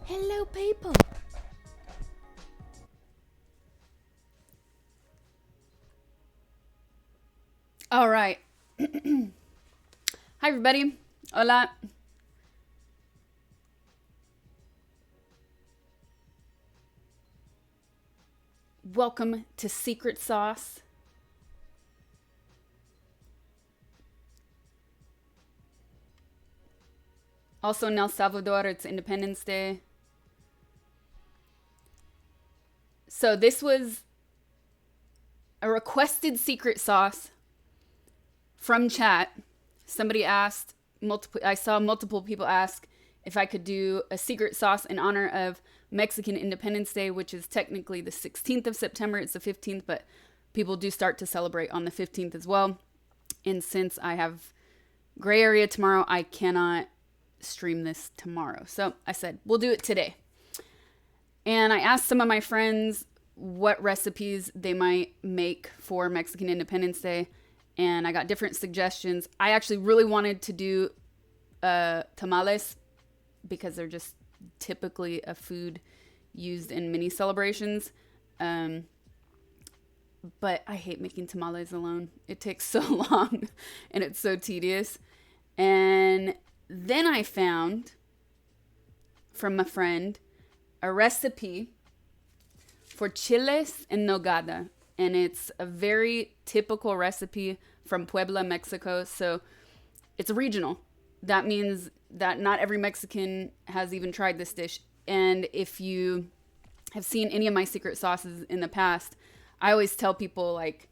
Hello, people. All right. Hi, everybody. Hola. Welcome to Secret Sauce. Also in El Salvador, it's Independence Day. So this was a requested secret sauce from chat. Somebody asked, I saw multiple people ask if I could do a secret sauce in honor of Mexican Independence Day, which is technically the 16th of September. It's the 15th, but people do start to celebrate on the 15th as well. And since I have gray area tomorrow, I cannot stream this tomorrow. So I said, we'll do it today. And I asked some of my friends what recipes they might make for Mexican Independence Day. And I got different suggestions. I actually really wanted to do tamales because they're just typically a food used in many celebrations. But I hate making tamales alone. It takes so long and it's so tedious. And then I found from a friend a recipe for chiles en nogada. And it's a very typical recipe from Puebla, Mexico. So it's regional. That means that not every Mexican has even tried this dish. And if you have seen any of my secret sauces in the past, I always tell people, like,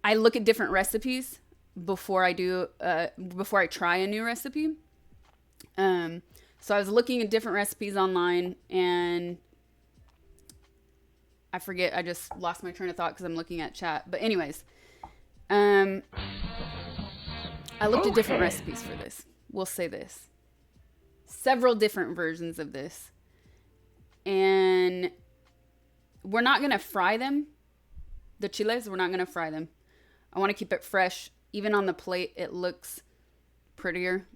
I look at different recipes before I try a new recipe. So I was looking at different recipes online, and I forget, I just lost my train of thought because I'm looking at chat. But anyways, I looked at different recipes for this. We'll say this. Several different versions of this. And we're not going to fry them. The chiles, we're not going to fry them. I want to keep it fresh. Even on the plate, it looks prettier.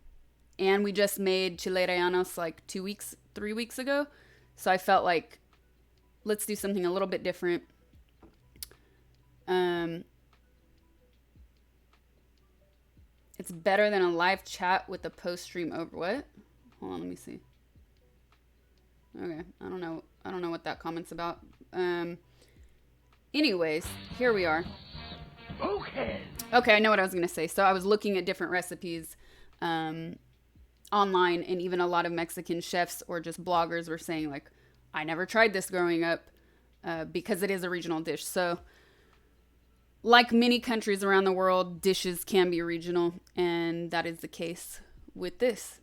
And we just made chile rellenos like 3 weeks ago. So I felt like, let's do something a little bit different. It's better than a live chat with a post stream over. What? Hold on, let me see. Okay, I don't know what that comment's about. Anyways, here we are. Okay, I know what I was gonna say. So I was looking at different recipes online, and even a lot of Mexican chefs or just bloggers were saying, like, I never tried this growing up, because it is a regional dish. So like many countries around the world, dishes can be regional, and that is the case with this.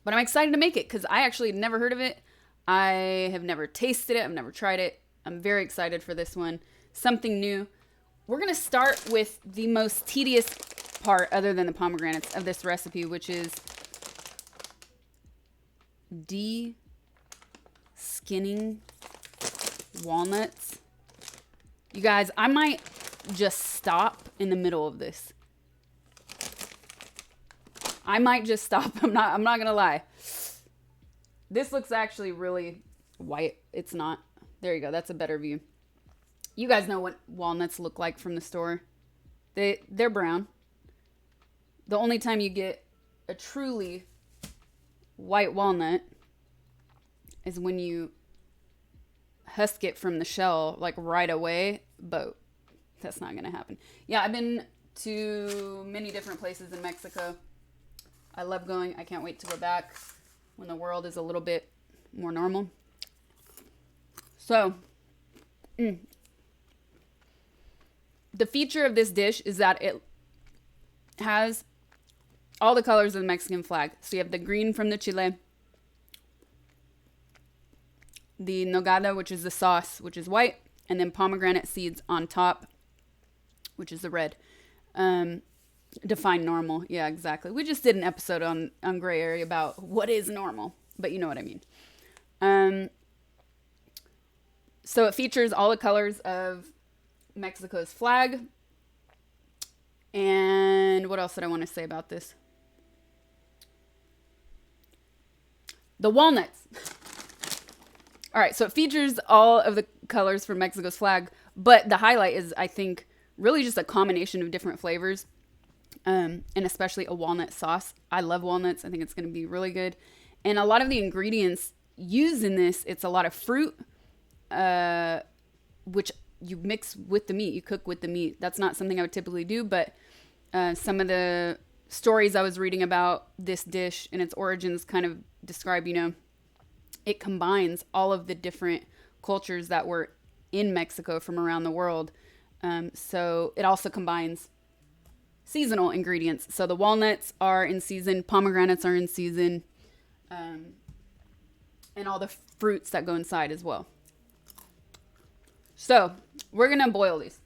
But I'm excited to make it because I actually never heard of it. I have never tasted it. I've never tried it. I'm very excited for this one. Something new. We're going to start with the most tedious part, other than the pomegranates, of this recipe, which is de-skinning walnuts. You guys, I might just stop in the middle of this. I might just stop. I'm not gonna lie. This looks actually really white. It's not. There you go. That's a better view. You guys know what walnuts look like from the store. They're brown. The only time you get a truly white walnut is when you husk it from the shell, like, right away, but that's not gonna happen. Yeah, I've been to many different places in Mexico. I love going. I can't wait to go back when the world is a little bit more normal. So, the feature of this dish is that it has all the colors of the Mexican flag. So you have the green from the chile, the nogada, which is the sauce, which is white, and then pomegranate seeds on top, which is the red. Define normal. Yeah, exactly. We just did an episode on gray area about what is normal, but you know what I mean. So it features all the colors of Mexico's flag. And what else did I want to say about this? The walnuts. All right, so it features all of the colors from Mexico's flag, but the highlight is, I think, really just a combination of different flavors, and especially a walnut sauce. I love walnuts. I think it's going to be really good. And a lot of the ingredients used in this, it's a lot of fruit, which you mix with the meat. You cook with the meat. That's not something I would typically do, but some of the stories I was reading about this dish and its origins kind of describe, it combines all of the different cultures that were in Mexico from around the world. So it also combines seasonal ingredients. So the walnuts are in season, pomegranates are in season, and all the fruits that go inside as well. So we're going to boil these.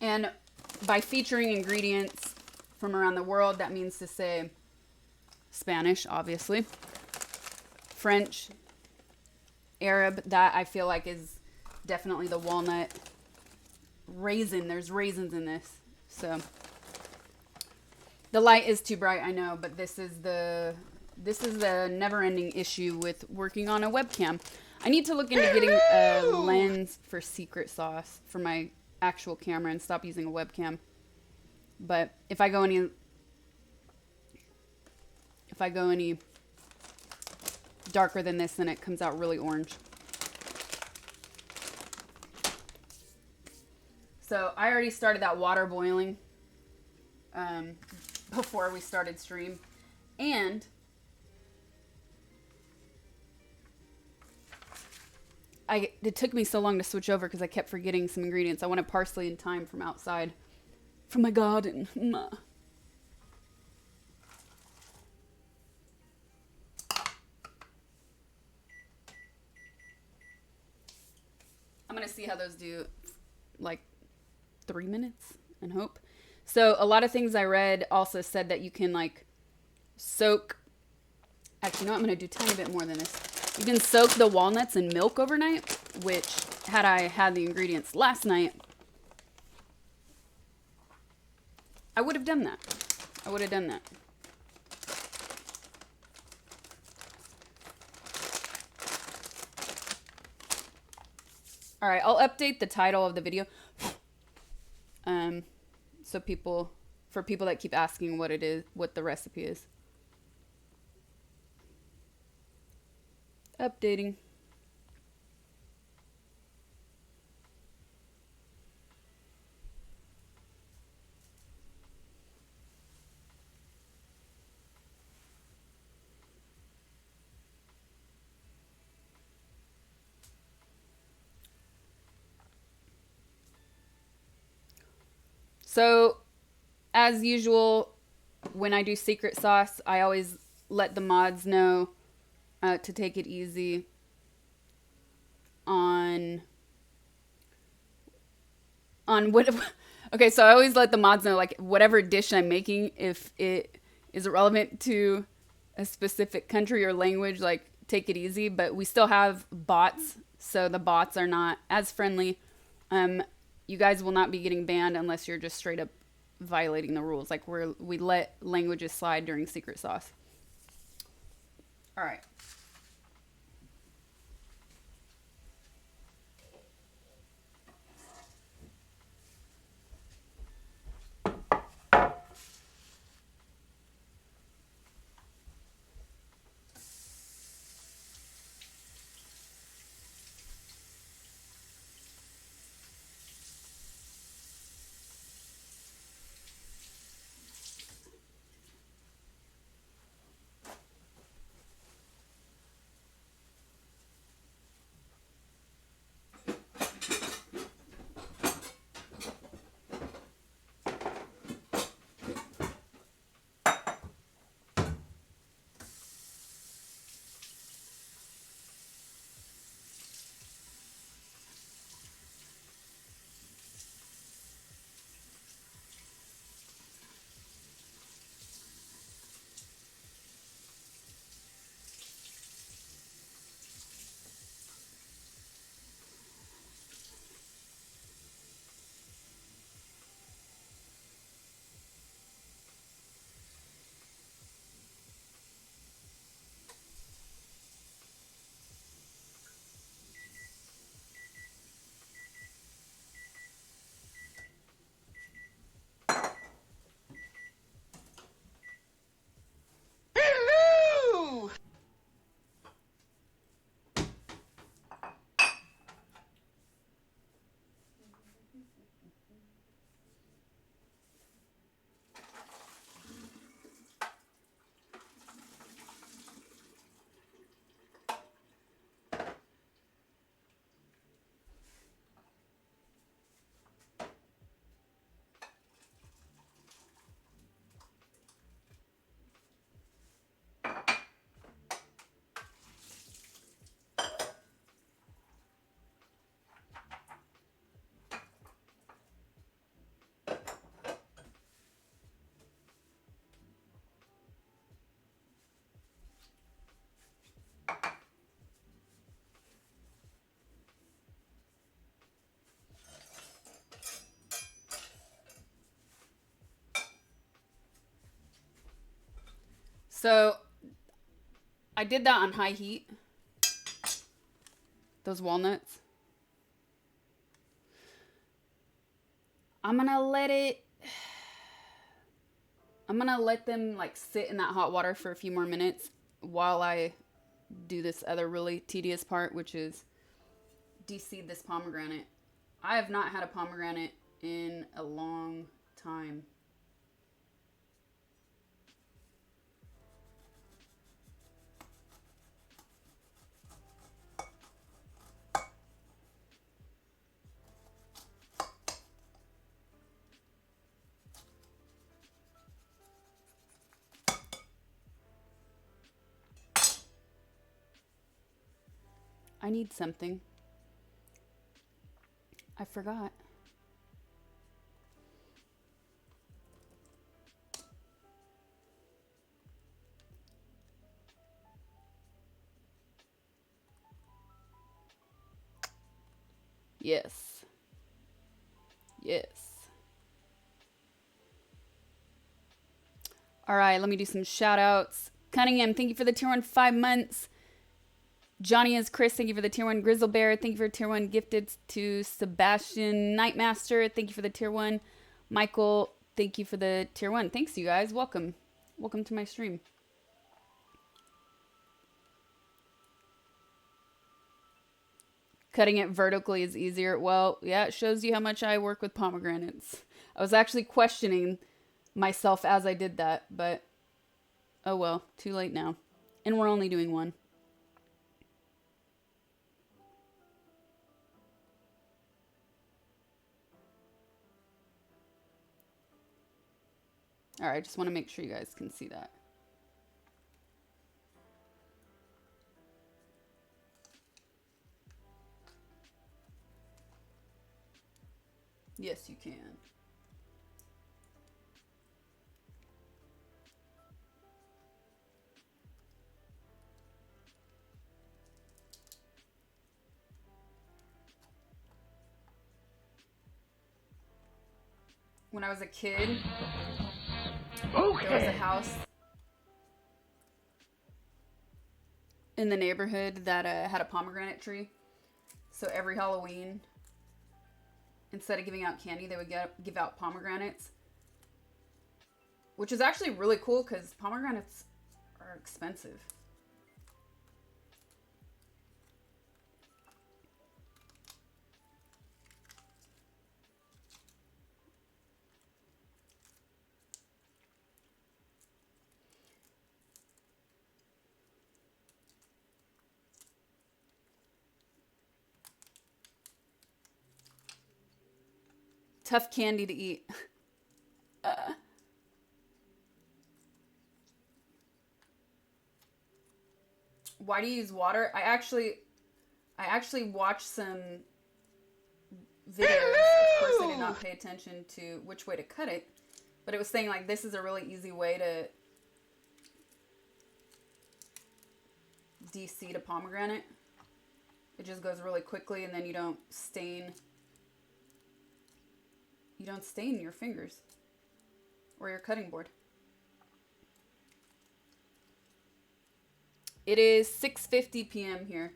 And by featuring ingredients from around the world, that means to say Spanish, obviously, French, Arab, that I feel like is definitely the walnut. Raisin, there's raisins in this. So the light is too bright, I know, but this is the never-ending issue with working on a webcam. I need to look into getting a lens for secret sauce for my actual camera and stop using a webcam. But if I go any darker than this, then it comes out really orange. So I already started that water boiling before we started stream, and it took me so long to switch over because I kept forgetting some ingredients. I wanted parsley and thyme from outside, from my garden. I'm going to see how those do, like 3 minutes, and hope. So a lot of things I read also said that you can like soak. Actually, no, I'm going to do a tiny bit more than this. You can soak the walnuts in milk overnight, which had I had the ingredients last night, I would have done that. All right, I'll update the title of the video. So for people that keep asking what the recipe is. Updating. So, as usual, when I do secret sauce, I always let the mods know to take it easy on what. Okay, so I always let the mods know, like, whatever dish I'm making, if it is relevant to a specific country or language, like, take it easy. But we still have bots, so the bots are not as friendly. You guys will not be getting banned unless you're just straight up violating the rules. Like, we let languages slide during secret sauce. All right. So I did that on high heat. Those walnuts. I'm gonna let them like sit in that hot water for a few more minutes while I do this other really tedious part, which is de-seed this pomegranate. I have not had a pomegranate in a long time. I need something. I forgot. Yes. Yes. All right, let me do some shout outs. Cunningham, thank you for the tier 1 5 months. Johnny is Chris, thank you for the tier 1. Grizzle Bear, thank you for tier 1. Gifted to Sebastian Nightmaster, thank you for the tier 1. Michael, thank you for the tier 1. Thanks, you guys. Welcome. Welcome to my stream. Cutting it vertically is easier. Well, yeah, it shows you how much I work with pomegranates. I was actually questioning myself as I did that, but oh well, too late now. And we're only doing one. All right, I just want to make sure you guys can see that. Yes, you can. When I was a kid, there was a house in the neighborhood that had a pomegranate tree. So every Halloween, instead of giving out candy, they would give out pomegranates. Which is actually really cool because pomegranates are expensive. Tough candy to eat. Why do you use water? I actually watched some videos. Of course, I did not pay attention to which way to cut it, but it was saying like this is a really easy way to de-seed a pomegranate. It just goes really quickly, and then you don't stain your fingers or your cutting board. It is 6:50 p.m. here.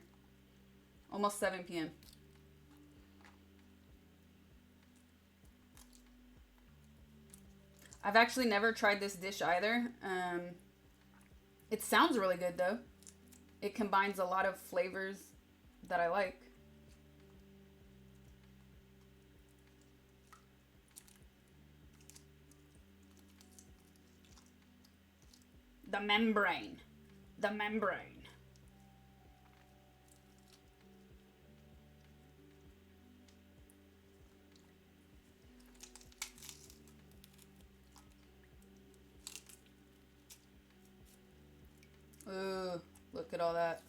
Almost 7 p.m. I've actually never tried this dish either. It sounds really good though. It combines a lot of flavors that I like. The membrane. The membrane. Ooh, look at all that.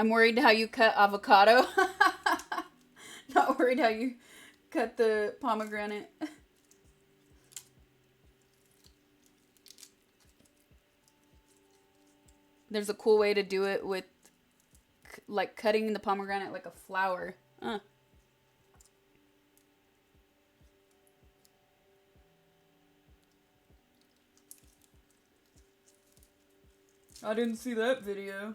I'm worried how you cut avocado. Not worried how you cut the pomegranate. There's a cool way to do it with like cutting the pomegranate like a flower. I didn't see that video.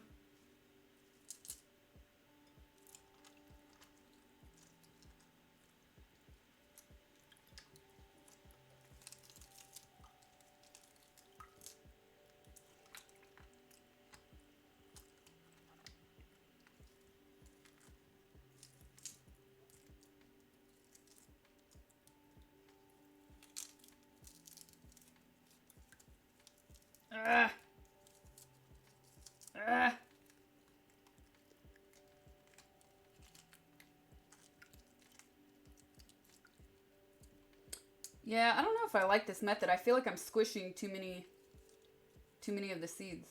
Ah. Ah. Yeah, I don't know if I like this method. I feel like I'm squishing too many of the seeds.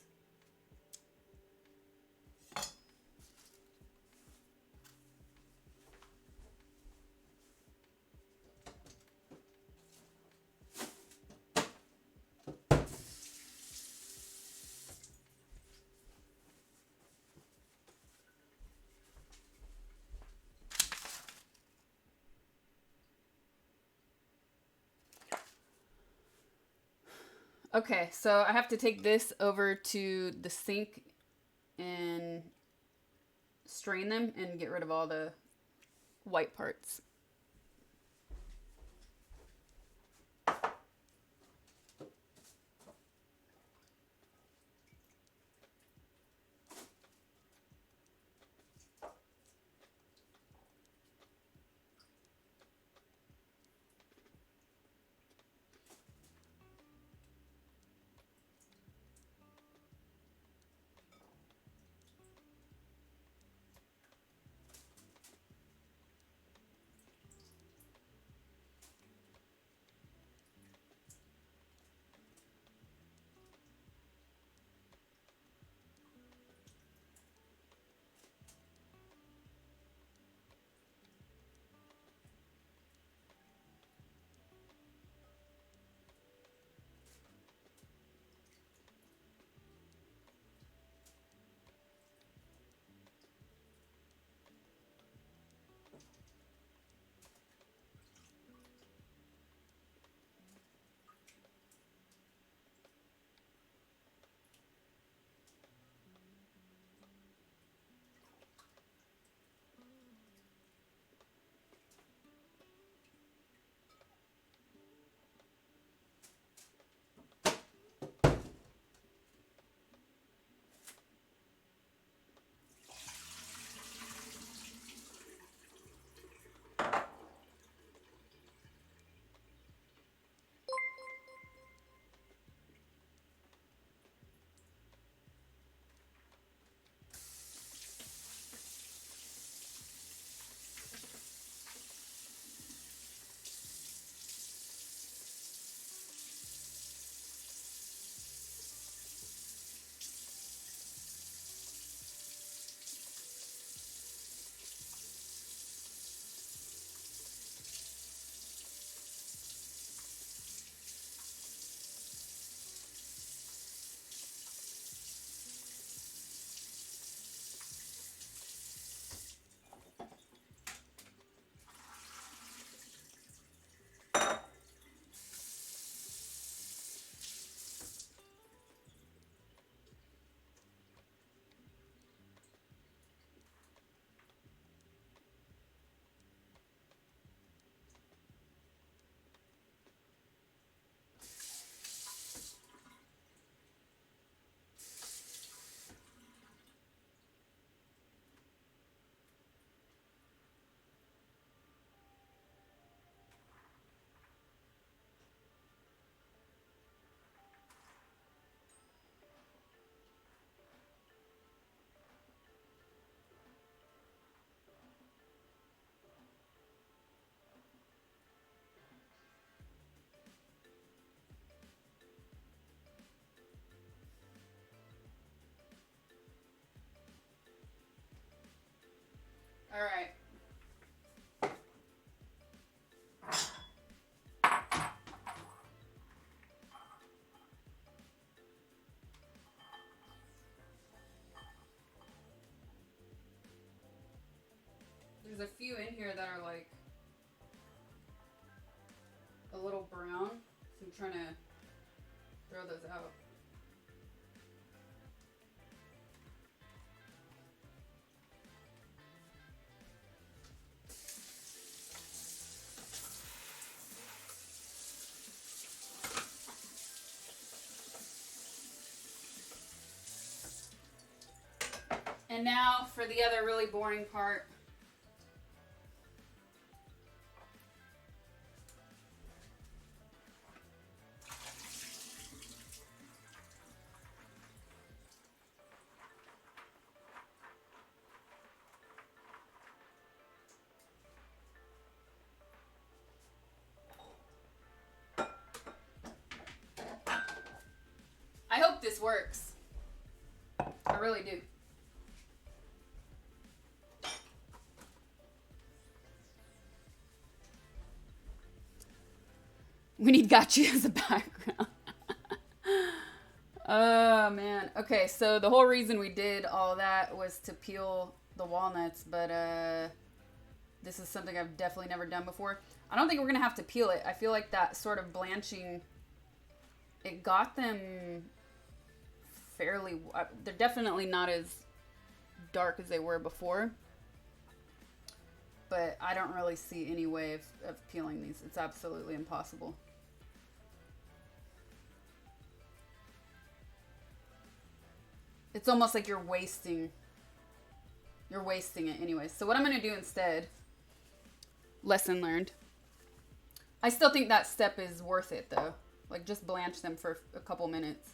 Okay, so I have to take this over to the sink and strain them and get rid of all the white parts. All right. There's a few in here that are like a little brown, so I'm trying to throw those out. And now for the other really boring part. I hope this works. I really do. We need gotcha as a background. Oh, man. Okay, so the whole reason we did all that was to peel the walnuts, but this is something I've definitely never done before. I don't think we're going to have to peel it. I feel like that sort of blanching, it got them fairly... They're definitely not as dark as they were before. But I don't really see any way of peeling these. It's absolutely impossible. It's almost like you're wasting it anyway. So what I'm going to do instead, lesson learned. I still think that step is worth it though. Like just blanch them for a couple minutes.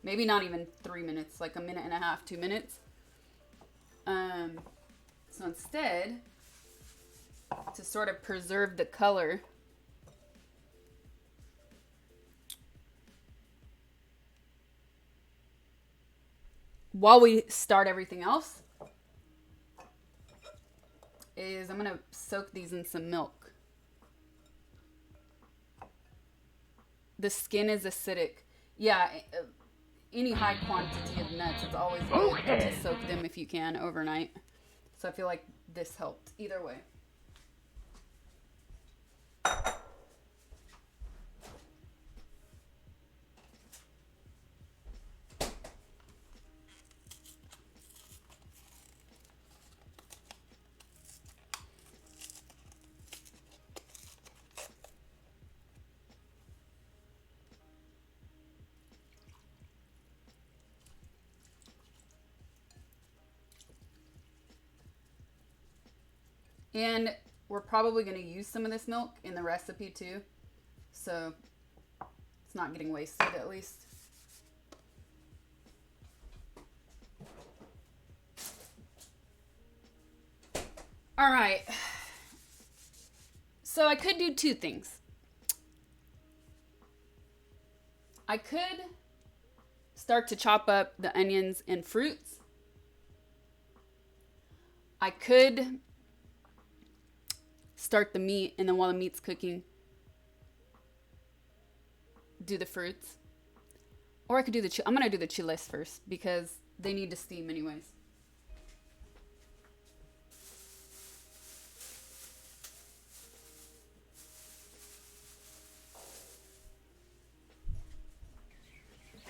Maybe not even 3 minutes, like a minute and a half, 2 minutes. So instead, to sort of preserve the color, while we start everything else, is I'm going to soak these in some milk. The skin is acidic. Yeah, any high quantity of nuts, it's always good to soak them if you can overnight. So I feel like this helped either way. And we're probably going to use some of this milk in the recipe too. So it's not getting wasted at least. All right. So I could do two things. I could start to chop up the onions and fruits. I could start the meat, and then while the meat's cooking, do the fruits. Or I could do I'm going to do the chiles first because they need to steam anyways.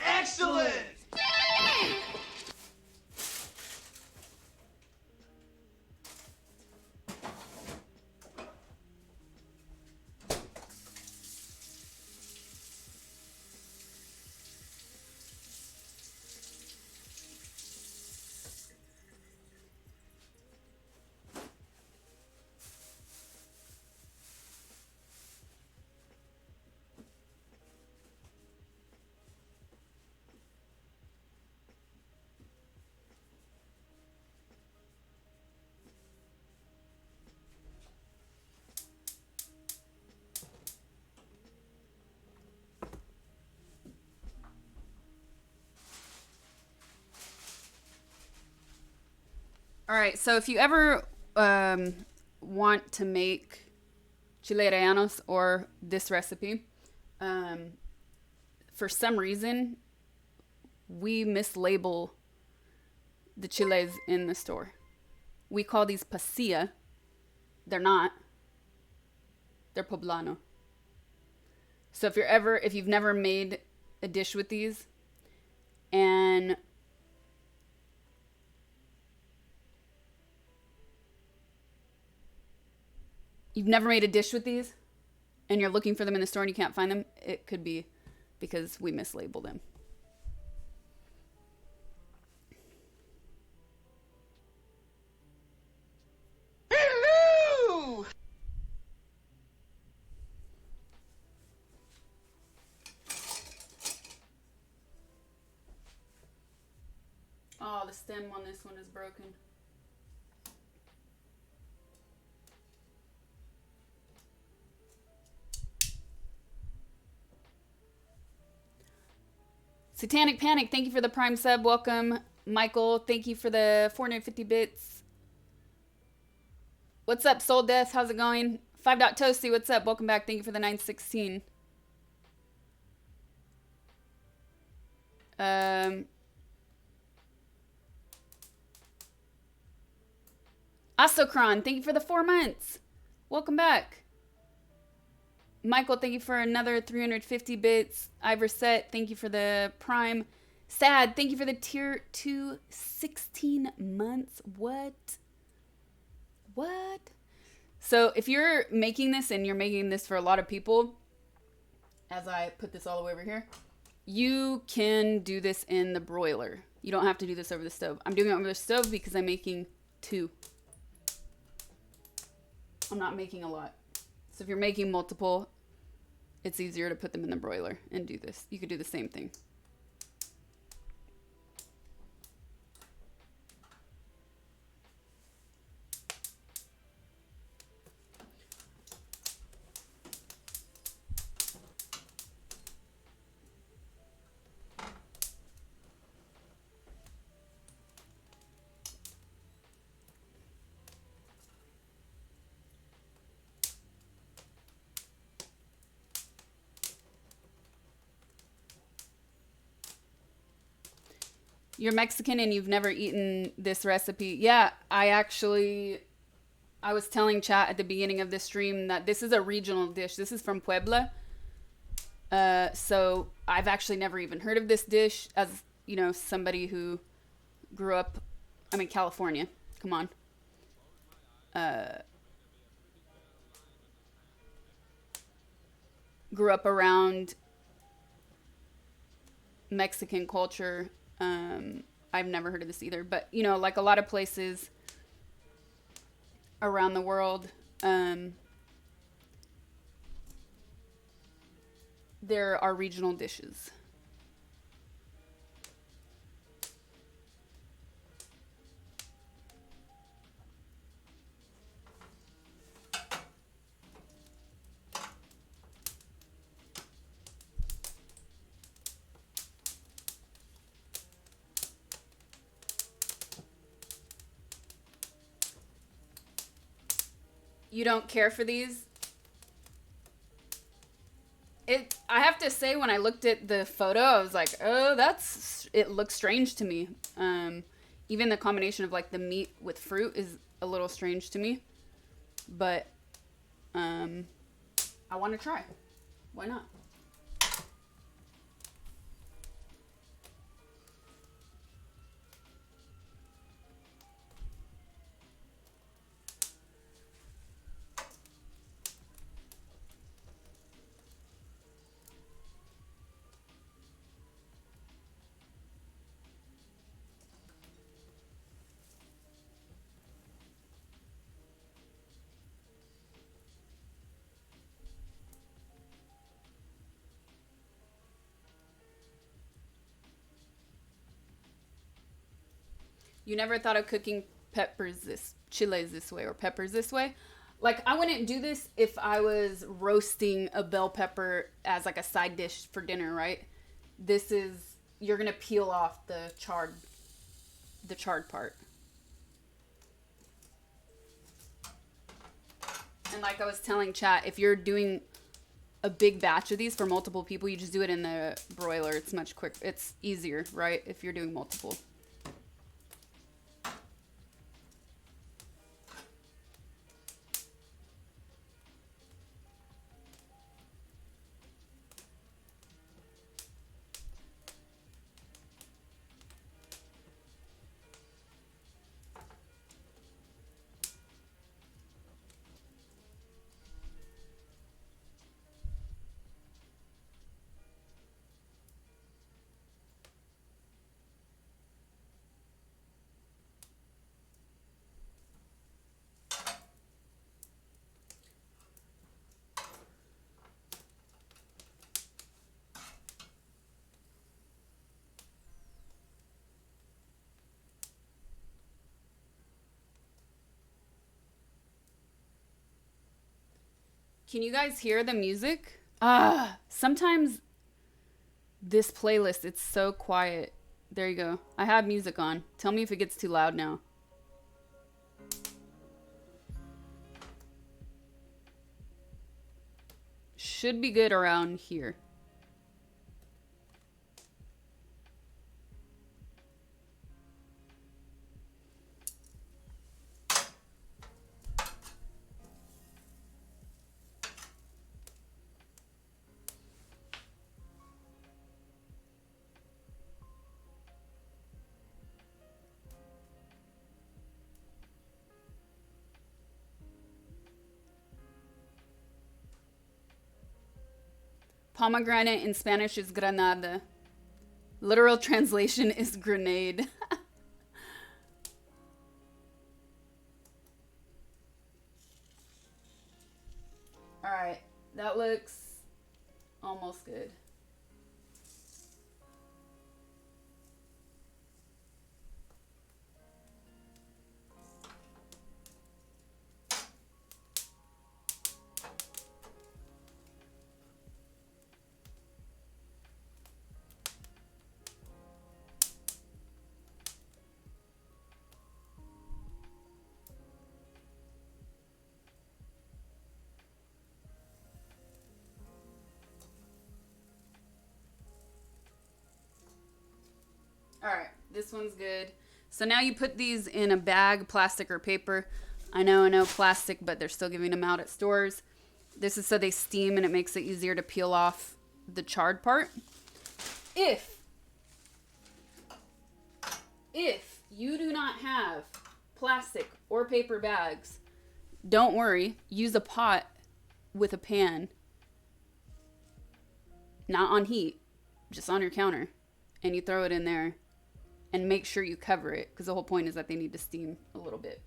Excellent! All right, so if you ever want to make chile rellenos or this recipe, for some reason, we mislabel the chiles in the store. We call these pasilla. They're not. They're poblano. So if you've never made a dish with these, and you've never made a dish with these, and you're looking for them in the store and you can't find them, it could be because we mislabel them. Hello! Oh, the stem on this one is broken. Satanic Panic, thank you for the Prime sub. Welcome. Michael, thank you for the 450 bits. What's up, Soul Death? How's it going? 5. Toasty, what's up? Welcome back. Thank you for the 916. Asokron, thank you for the 4 months. Welcome back. Michael, thank you for another 350 bits. Iverset, thank you for the Prime. Sad, thank you for the tier 2 16 months. What? So if you're making this and you're making this for a lot of people, as I put this all the way over here, you can do this in the broiler. You don't have to do this over the stove. I'm doing it over the stove because I'm making 2. I'm not making a lot. So if you're making multiple, it's easier to put them in the broiler and do this. You could do the same thing. You're Mexican and you've never eaten this recipe. Yeah, I was telling chat at the beginning of this stream that this is a regional dish. This is from Puebla. So I've actually never even heard of this dish, as, you know, somebody who grew up, I'm in California. Come on. Grew up around Mexican culture. I've never heard of this either, but, you know, like a lot of places around the world, there are regional dishes. You don't care for these? I have to say, when I looked at the photo, I was like, oh, it looks strange to me. Even the combination of like the meat with fruit is a little strange to me. But I want to try. Why not? You never thought of cooking chiles this way or peppers this way? Like, I wouldn't do this if I was roasting a bell pepper as like a side dish for dinner, right? This is, you're going to peel off the charred part. And like I was telling chat, if you're doing a big batch of these for multiple people, you just do it in the broiler. It's much quicker. It's easier, right? If you're doing multiple. Can you guys hear the music? Sometimes this playlist, it's so quiet. There you go. I have music on. Tell me if it gets too loud now. Should be good around here. Pomegranate in Spanish is granada. Literal translation is grenade. Alright, that looks almost good. Alright, this one's good. So now you put these in a bag, plastic or paper. I know plastic, but they're still giving them out at stores. This is so they steam and it makes it easier to peel off the charred part. If you do not have plastic or paper bags, don't worry. Use a pot with a pan. Not on heat, just on your counter. And you throw it in there. And make sure you cover it, because the whole point is that they need to steam a little bit.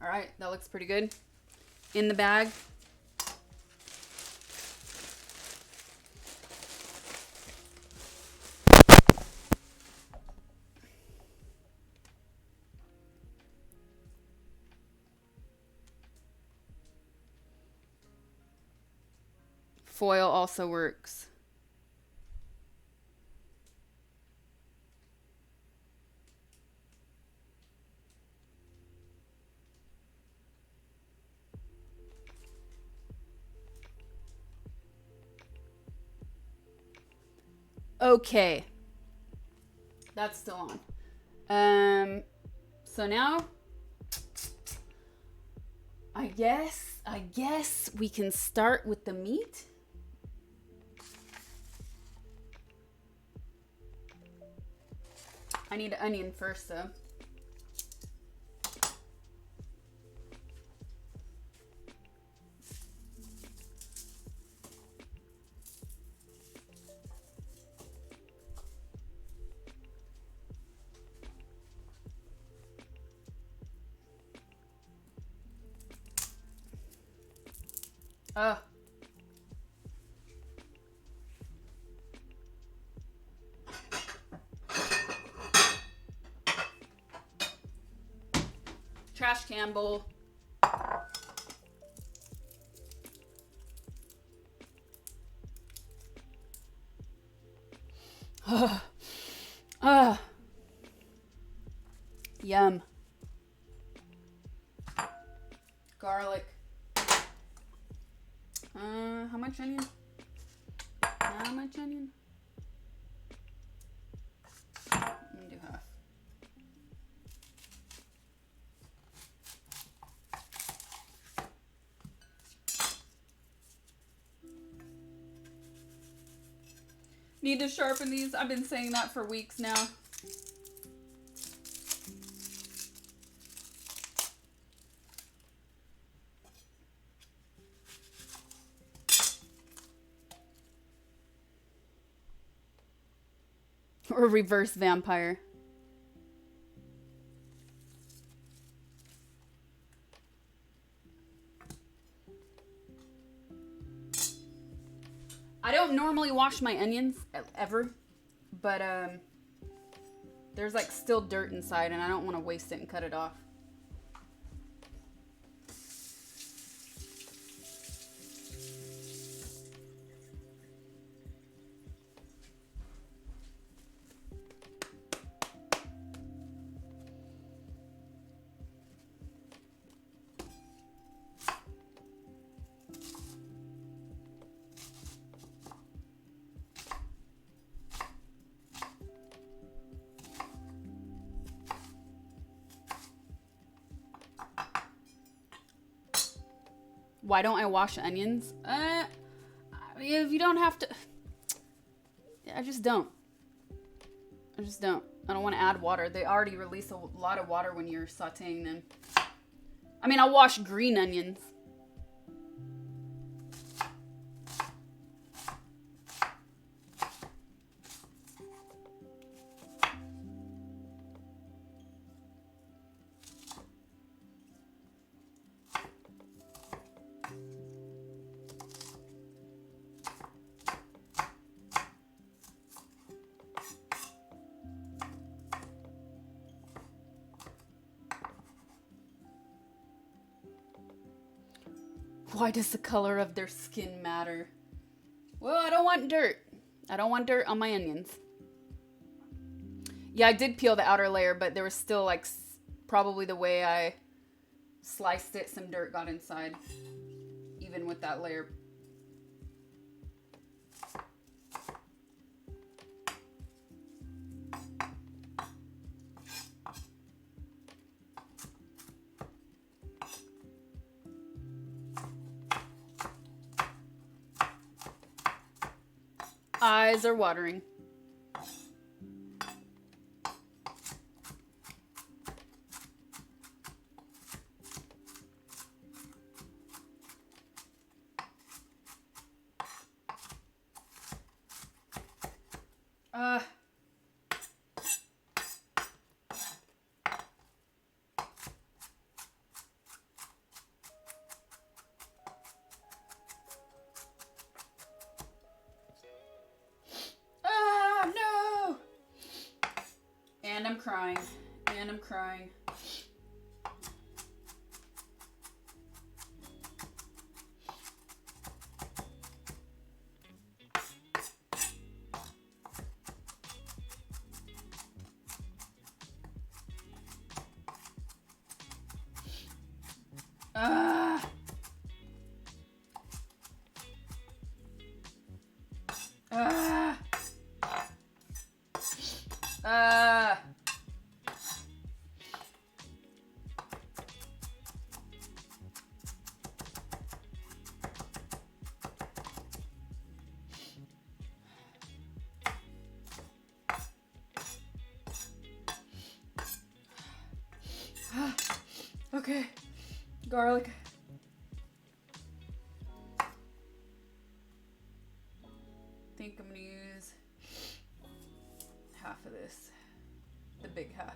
All right, that looks pretty good. In the bag. Foil also works. Okay. That's still on. So now I guess we can start with the meat. I need an onion first, though. Oh. Trash can bowl. Ah. Yum. Garlic. How much onion? How much onion? I'm gonna do half. Need to sharpen these. I've been saying that for weeks now. Or reverse vampire. I don't normally wash my onions ever, but there's like still dirt inside and I don't want to waste it and cut it off. Why don't I wash onions? If you don't have to... I just don't. I don't want to add water. They already release a lot of water when you're sauteing them. I mean, I'll wash green onions. Why does the color of their skin matter? Well, I don't want dirt. I don't want dirt on my onions. Yeah, I did peel the outer layer, but there was still like probably the way I sliced it, some dirt got inside, even with that layer. Eyes are watering. No! And I'm crying. And I'm crying. Okay, garlic. I think I'm gonna use half of this, the big half.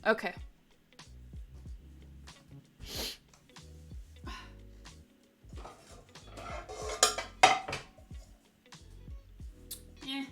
Okay. Yeah.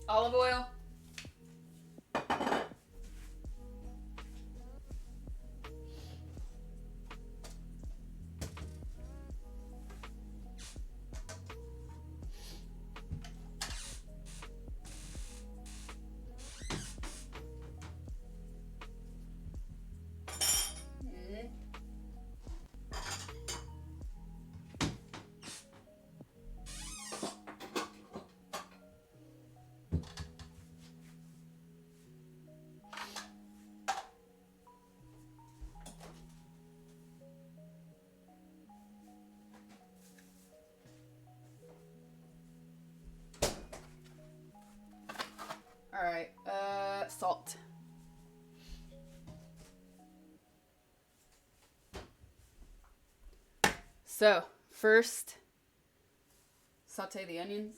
Olive oil. All right. Salt. So, first, saute the onions.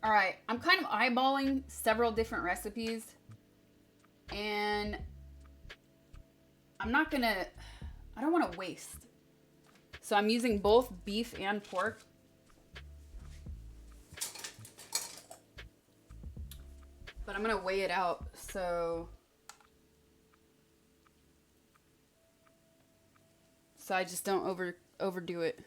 All right, I'm kind of eyeballing several different recipes, and I don't want to waste. So I'm using both beef and pork. But I'm gonna weigh it out, so I just don't overdo it.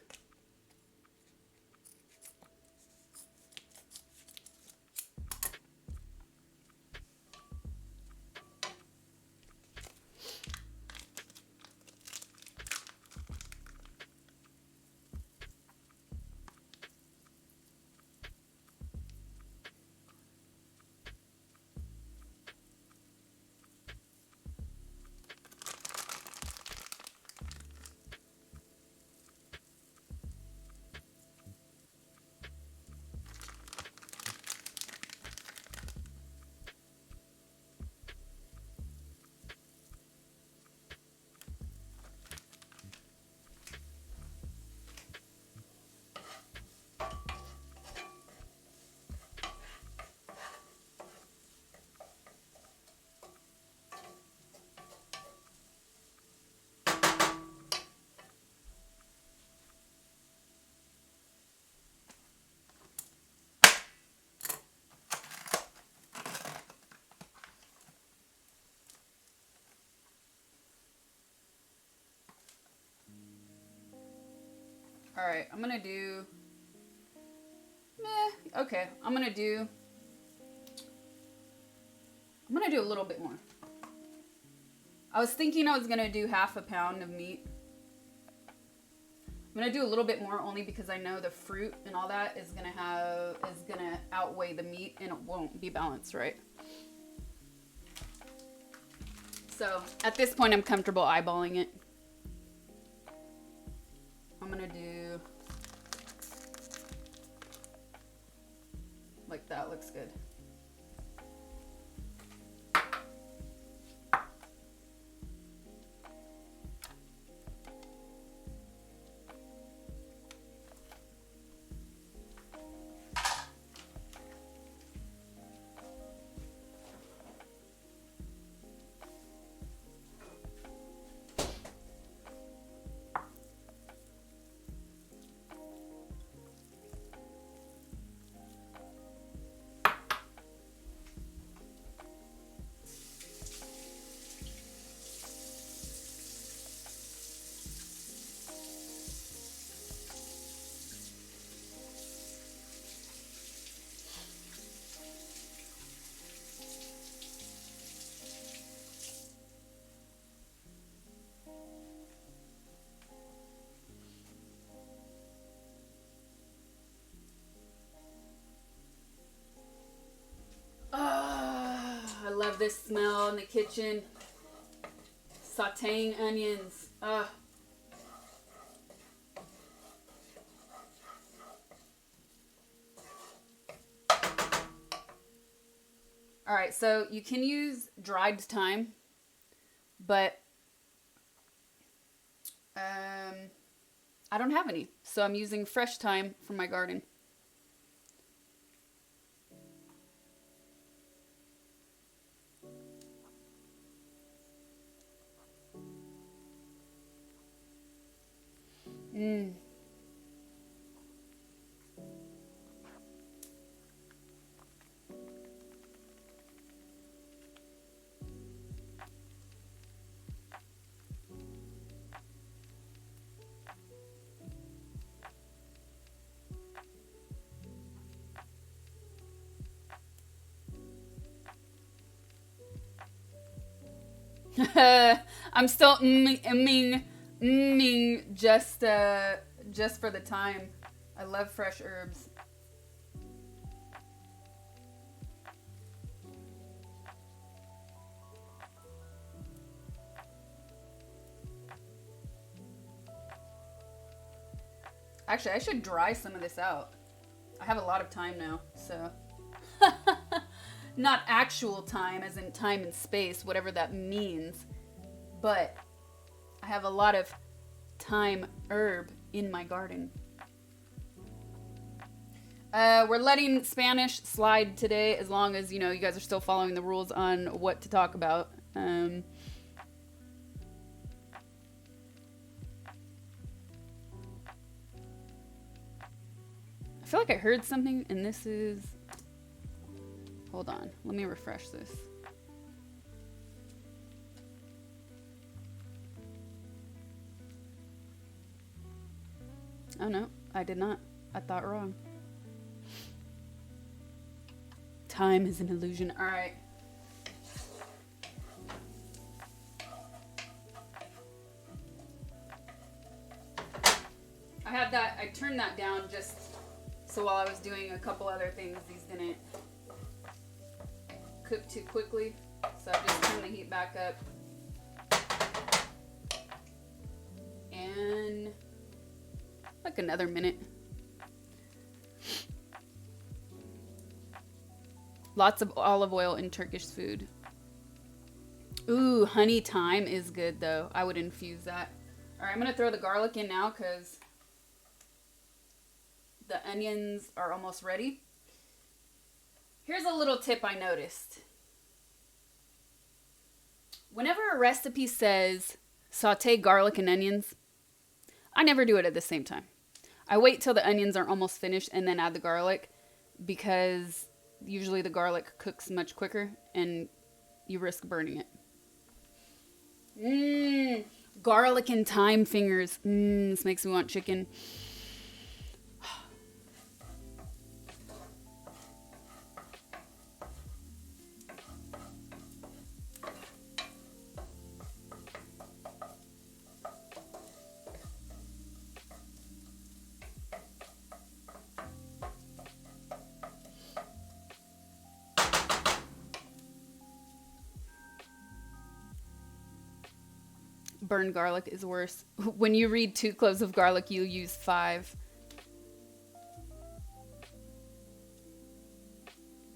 All right, I'm gonna do, okay, I'm gonna do a little bit more. I was thinking I was gonna do half a pound of meat. I'm gonna do a little bit more only because I know the fruit and all that is gonna outweigh the meat and it won't be balanced, right? So at this point, I'm comfortable eyeballing it. I'm gonna do like that. Looks good. this smell in the kitchen. Sauteing onions. Ugh. Alright, so you can use dried thyme, but I don't have any, so I'm using fresh thyme from my garden. I'm still ming just for the time. I love fresh herbs. Actually, I should dry some of this out. I have a lot of time now, so. Not actual time, as in time and space, whatever that means. But I have a lot of thyme herb in my garden. We're letting Spanish slide today, as long as, you know, you guys are still following the rules on what to talk about. I feel like I heard something, and this is... Hold on, let me refresh this. Oh no, I did not. I thought wrong. Time is an illusion. All right. I turned that down just so while I was doing a couple other things, these didn't cook too quickly. So I just turned the heat back up. And like another minute. Lots of olive oil in Turkish food. Ooh, honey thyme is good though. I would infuse that. All right, I'm gonna throw the garlic in now because the onions are almost ready. Here's a little tip I noticed. Whenever a recipe says saute garlic and onions, I never do it at the same time. I wait till the onions are almost finished and then add the garlic, because usually the garlic cooks much quicker and you risk burning it. Garlic and thyme fingers. This makes me want chicken. Burned garlic is worse. When you read 2 cloves of garlic, you use 5.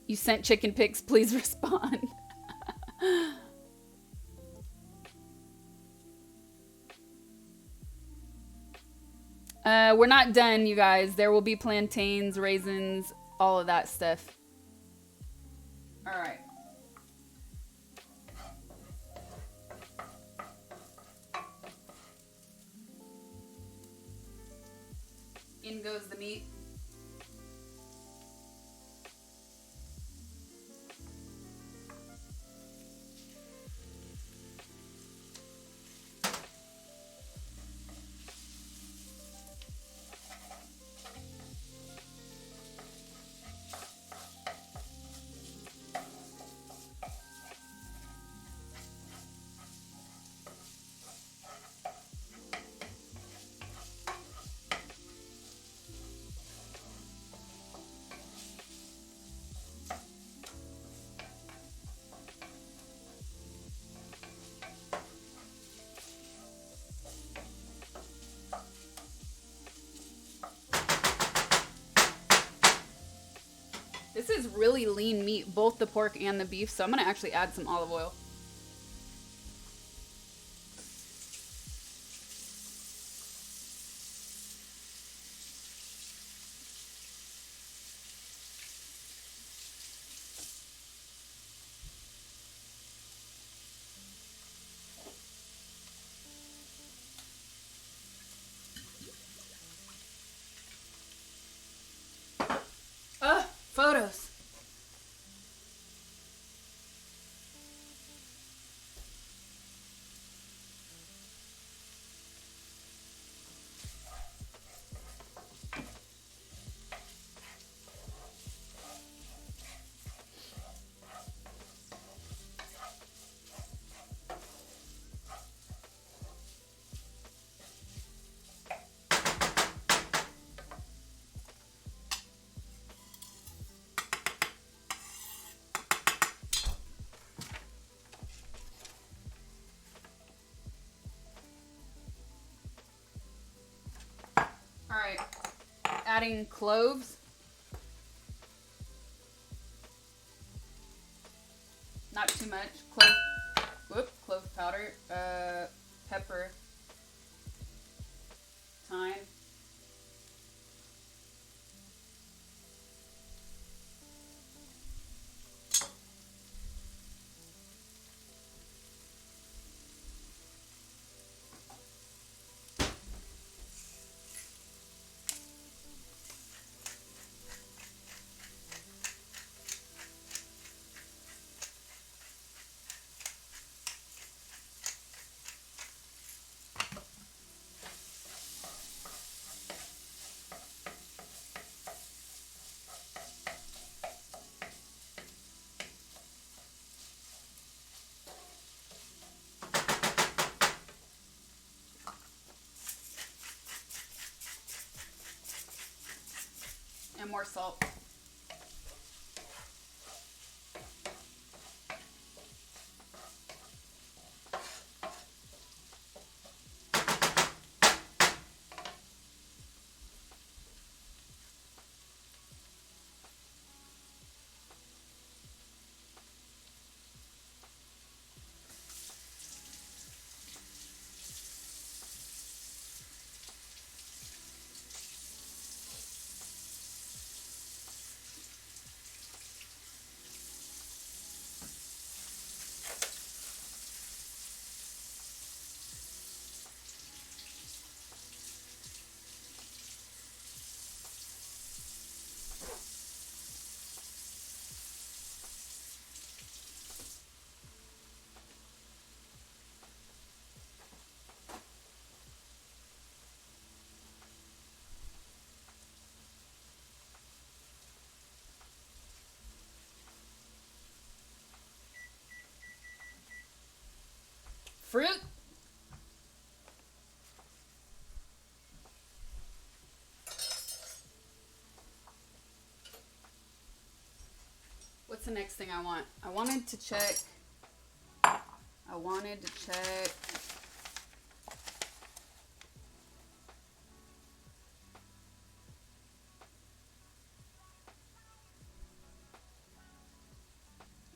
You sent chicken pics, please respond. We're not done, you guys. There will be plantains, raisins, all of that stuff. All right. In goes the meat. really lean meat, both the pork and the beef, so I'm gonna actually add some olive oil. Photos. Alright, adding cloves. Not too much. Clove powder. Pepper. Thyme. And more salt. Fruit. What's the next thing I want? I wanted to check.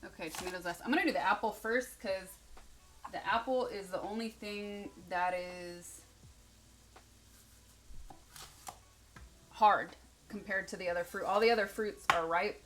Okay, tomatoes last. I'm gonna do the apple first because the apple is the only thing that is hard compared to the other fruit. All the other fruits are ripe.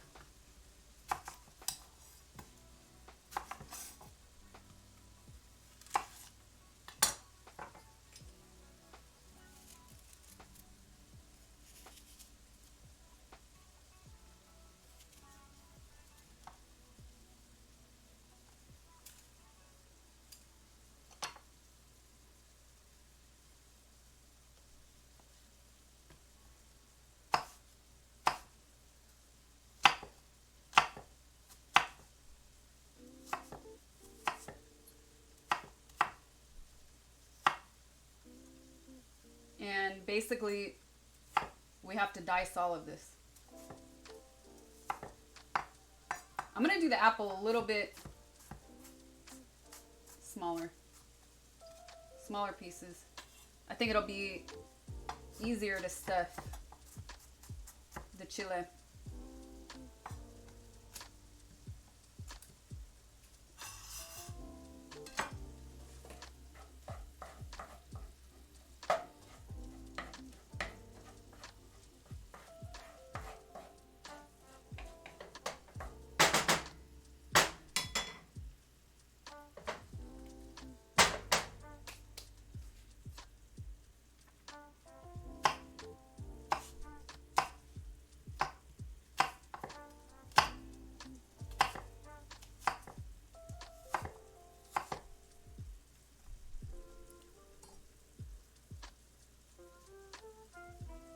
And basically, we have to dice all of this. I'm going to do the apple a little bit smaller. Smaller pieces. I think it'll be easier to stuff the chile.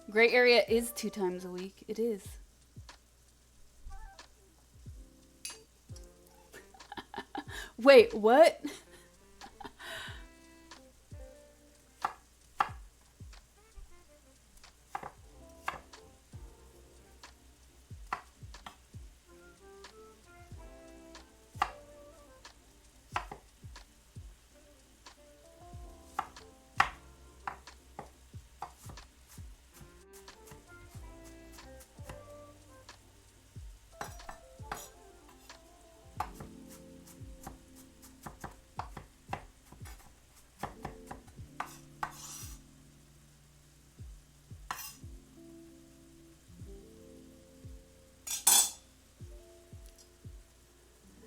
Gray area is 2 times a week. It is. Wait, what?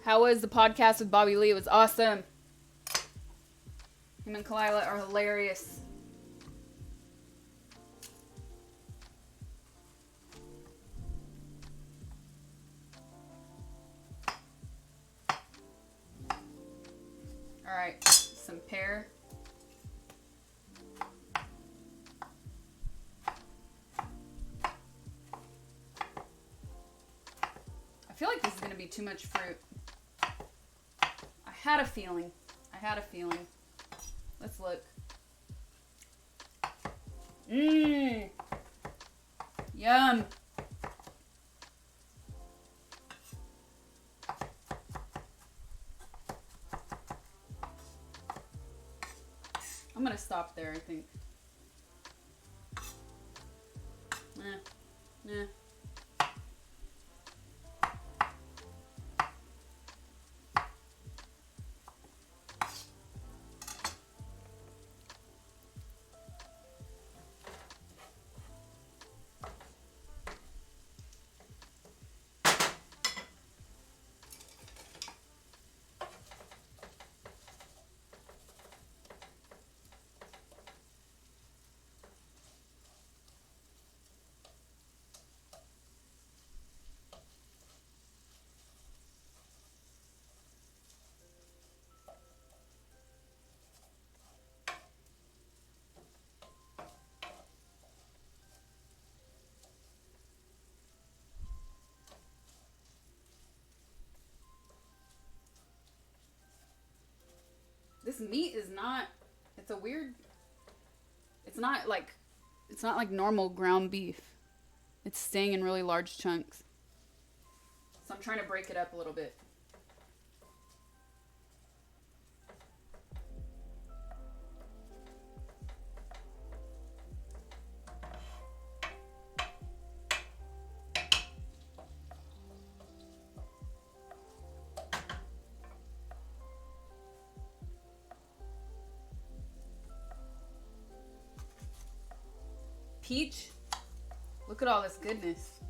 How was the podcast with Bobby Lee? It was awesome. Him and Kalila are hilarious. All right, some pear. I feel like this is going to be too much fruit. I had a feeling. Let's look. Mmm. Yum. I'm going to stop there, I think. Nah. This meat is not, it's a weird, it's not like normal ground beef. It's staying in really large chunks. So I'm trying to break it up a little bit. Peach. Look at all this goodness.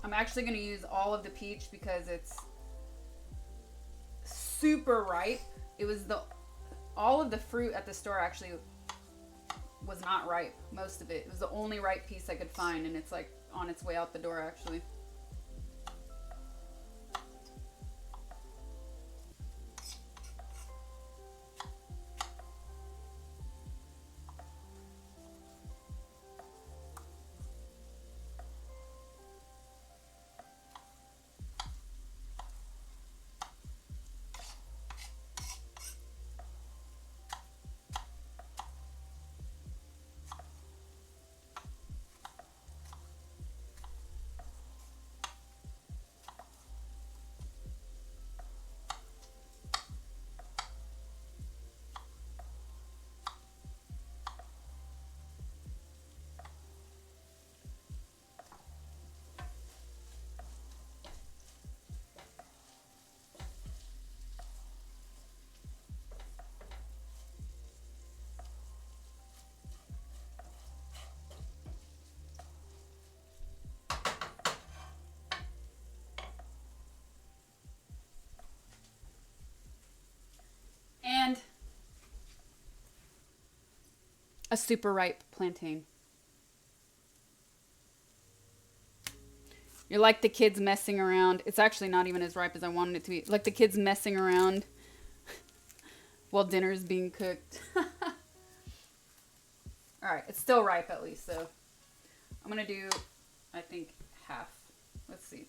I'm actually going to use all of the peach because it's super ripe. It was all of the fruit at the store actually was not ripe. Most of it. It was the only ripe piece I could find, and it's like on its way out the door actually. And a super ripe plantain. You're like the kids messing around. It's actually not even as ripe as I wanted it to be. Like the kids messing around while dinner's being cooked. Alright, it's still ripe at least, so I'm gonna do, I think, half. Let's see.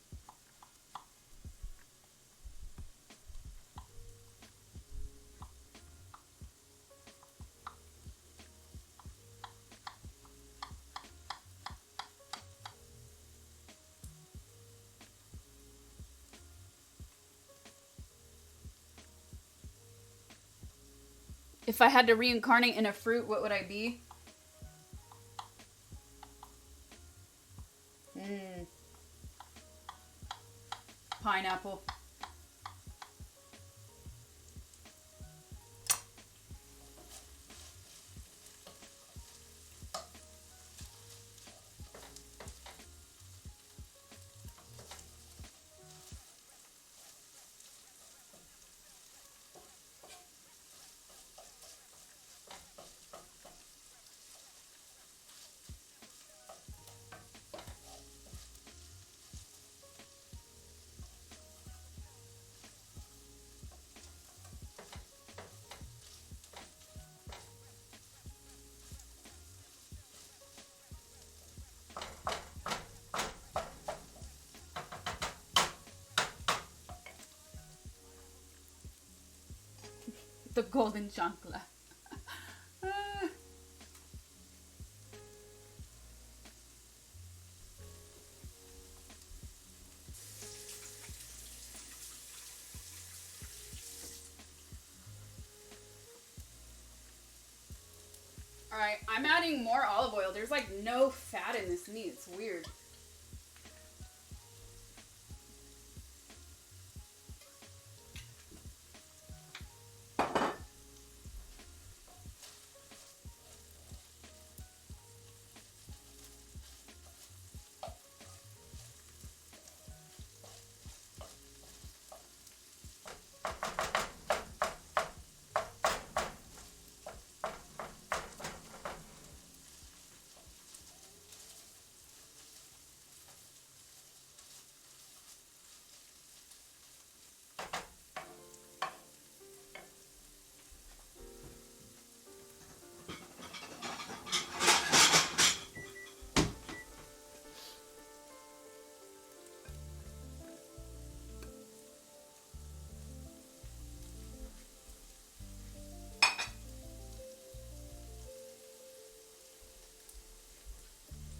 If I had to reincarnate in a fruit, what would I be? Pineapple. The golden chancla. Alright, I'm adding more olive oil. There's like no fat in this meat. It's weird.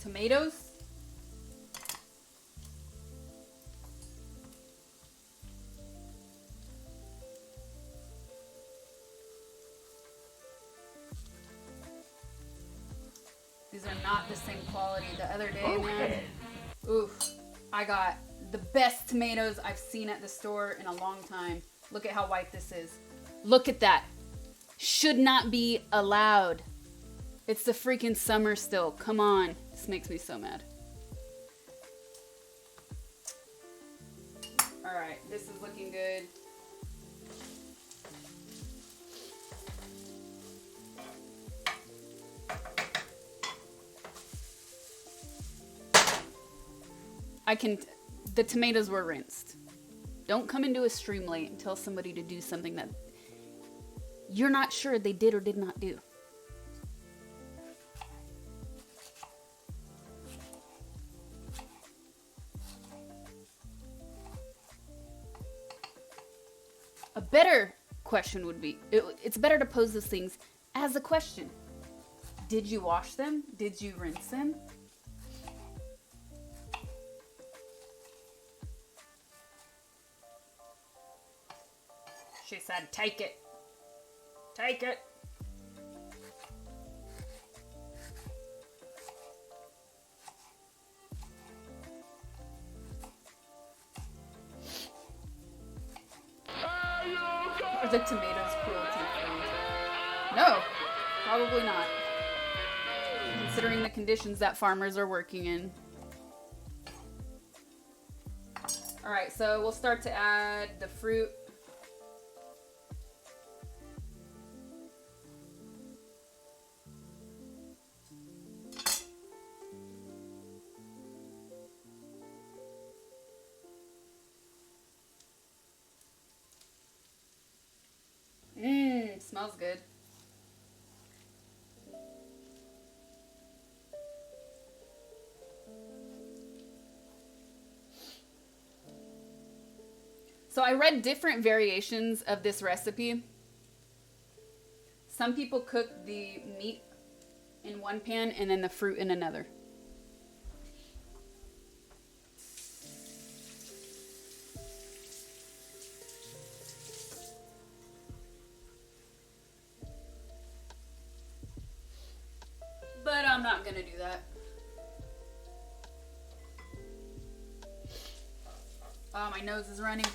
Tomatoes. These are not the same quality. The other day, man, oof, I got the best tomatoes I've seen at the store in a long time. Look at how white this is. Look at that. Should not be allowed. It's the freaking summer still. Come on. This makes me so mad. Alright, this is looking good. The tomatoes were rinsed. Don't come into a stream late and tell somebody to do something that you're not sure they did or did not do. A better question would be, it's better to pose those things as a question. Did you wash them? Did you rinse them? She said, take it. Take it. Are the tomatoes cruelty-free? No, probably not. Considering the conditions that farmers are working in. Alright, so we'll start to add the fruit. smells good. So I read different variations of this recipe. Some people cook the meat in one pan and then the fruit in another. But I'm not gonna do that. Oh, my nose is running.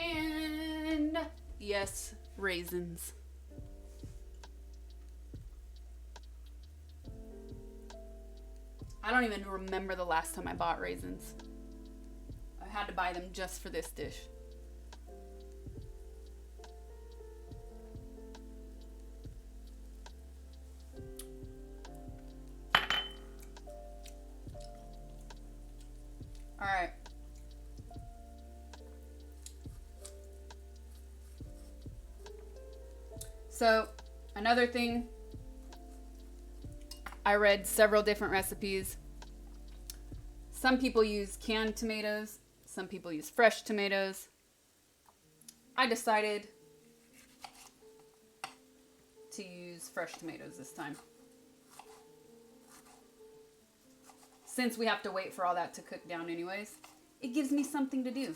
And yes, raisins. I don't even remember the last time I bought raisins. I had to buy them just for this dish. All right. So, another thing, I read several different recipes. Some people use canned tomatoes, some people use fresh tomatoes. I decided to use fresh tomatoes this time, since we have to wait for all that to cook down anyways. It gives me something to do.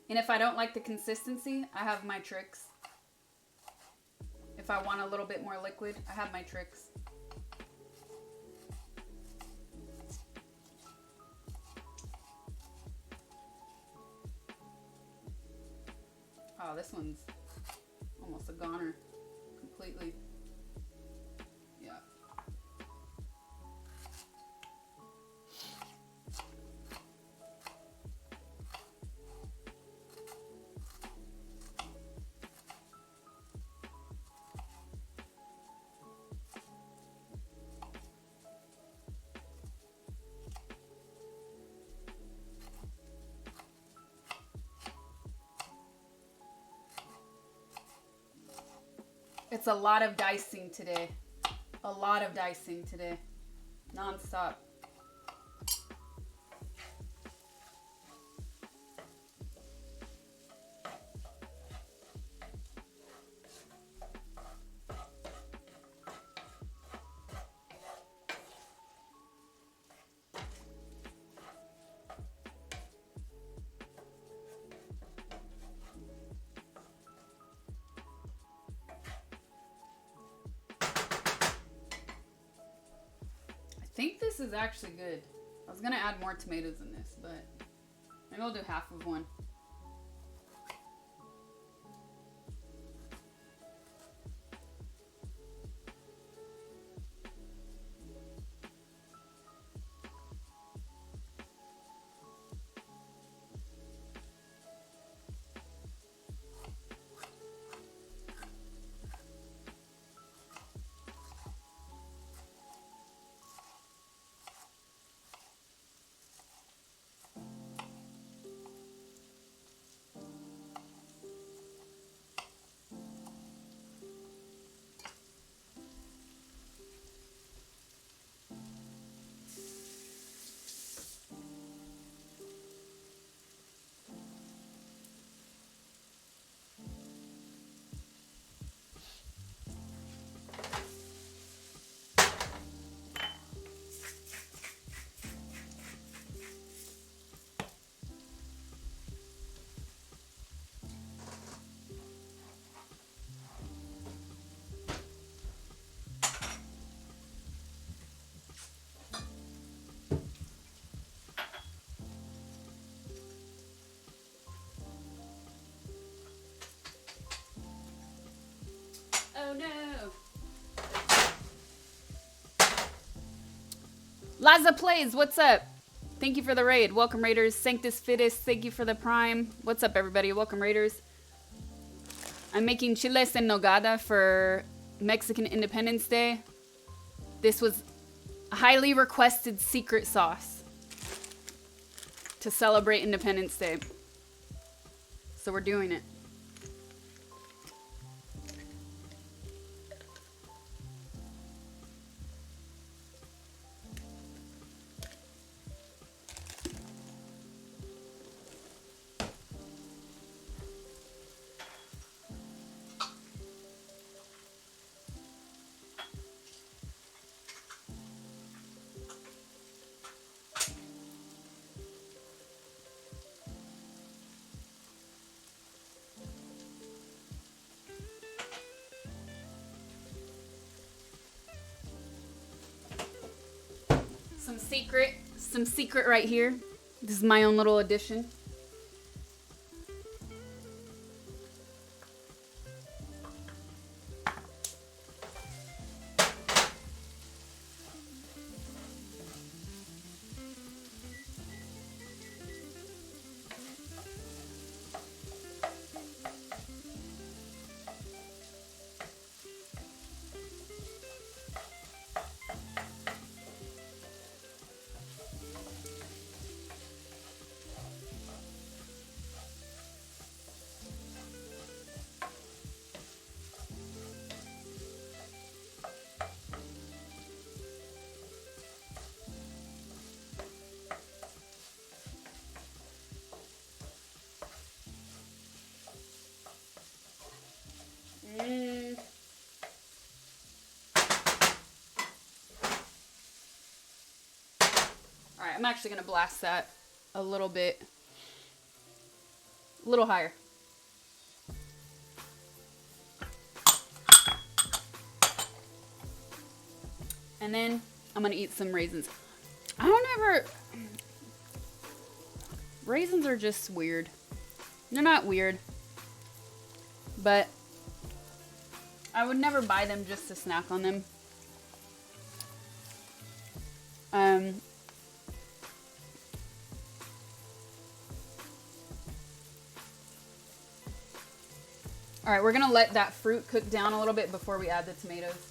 And if I don't like the consistency, I have my tricks. If I want a little bit more liquid, I have my tricks. Oh, this one's almost a goner completely. Yeah. It's a lot of dicing today. A lot of dicing today. Non-stop. I think this is actually good. I was gonna add more tomatoes in this, but maybe I'll do half of one. Oh no. Laza Plays, what's up? Thank you for the raid. Welcome, Raiders. Sanctus Fittest, thank you for the prime. What's up, everybody? Welcome, Raiders. I'm making chiles en nogada for Mexican Independence Day. This was a highly requested secret sauce to celebrate Independence Day. So we're doing it. Some secret right here. This is my own little addition. Alright, I'm actually going to blast that a little bit. A little higher. And then I'm going to eat some raisins. I don't ever... Raisins are just weird. They're not weird. But I would never buy them just to snack on them. All right, we're gonna let that fruit cook down a little bit before we add the tomatoes.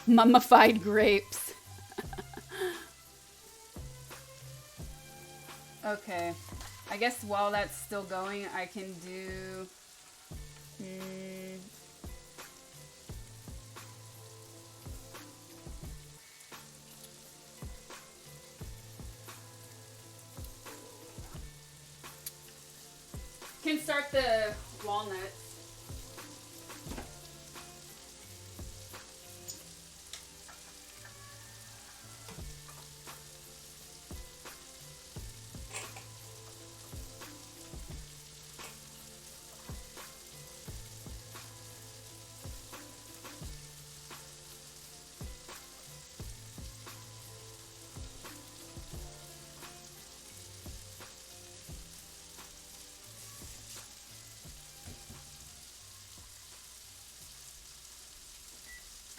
Mummified grapes. Okay. I guess while that's still going, I can do... Can start the walnuts.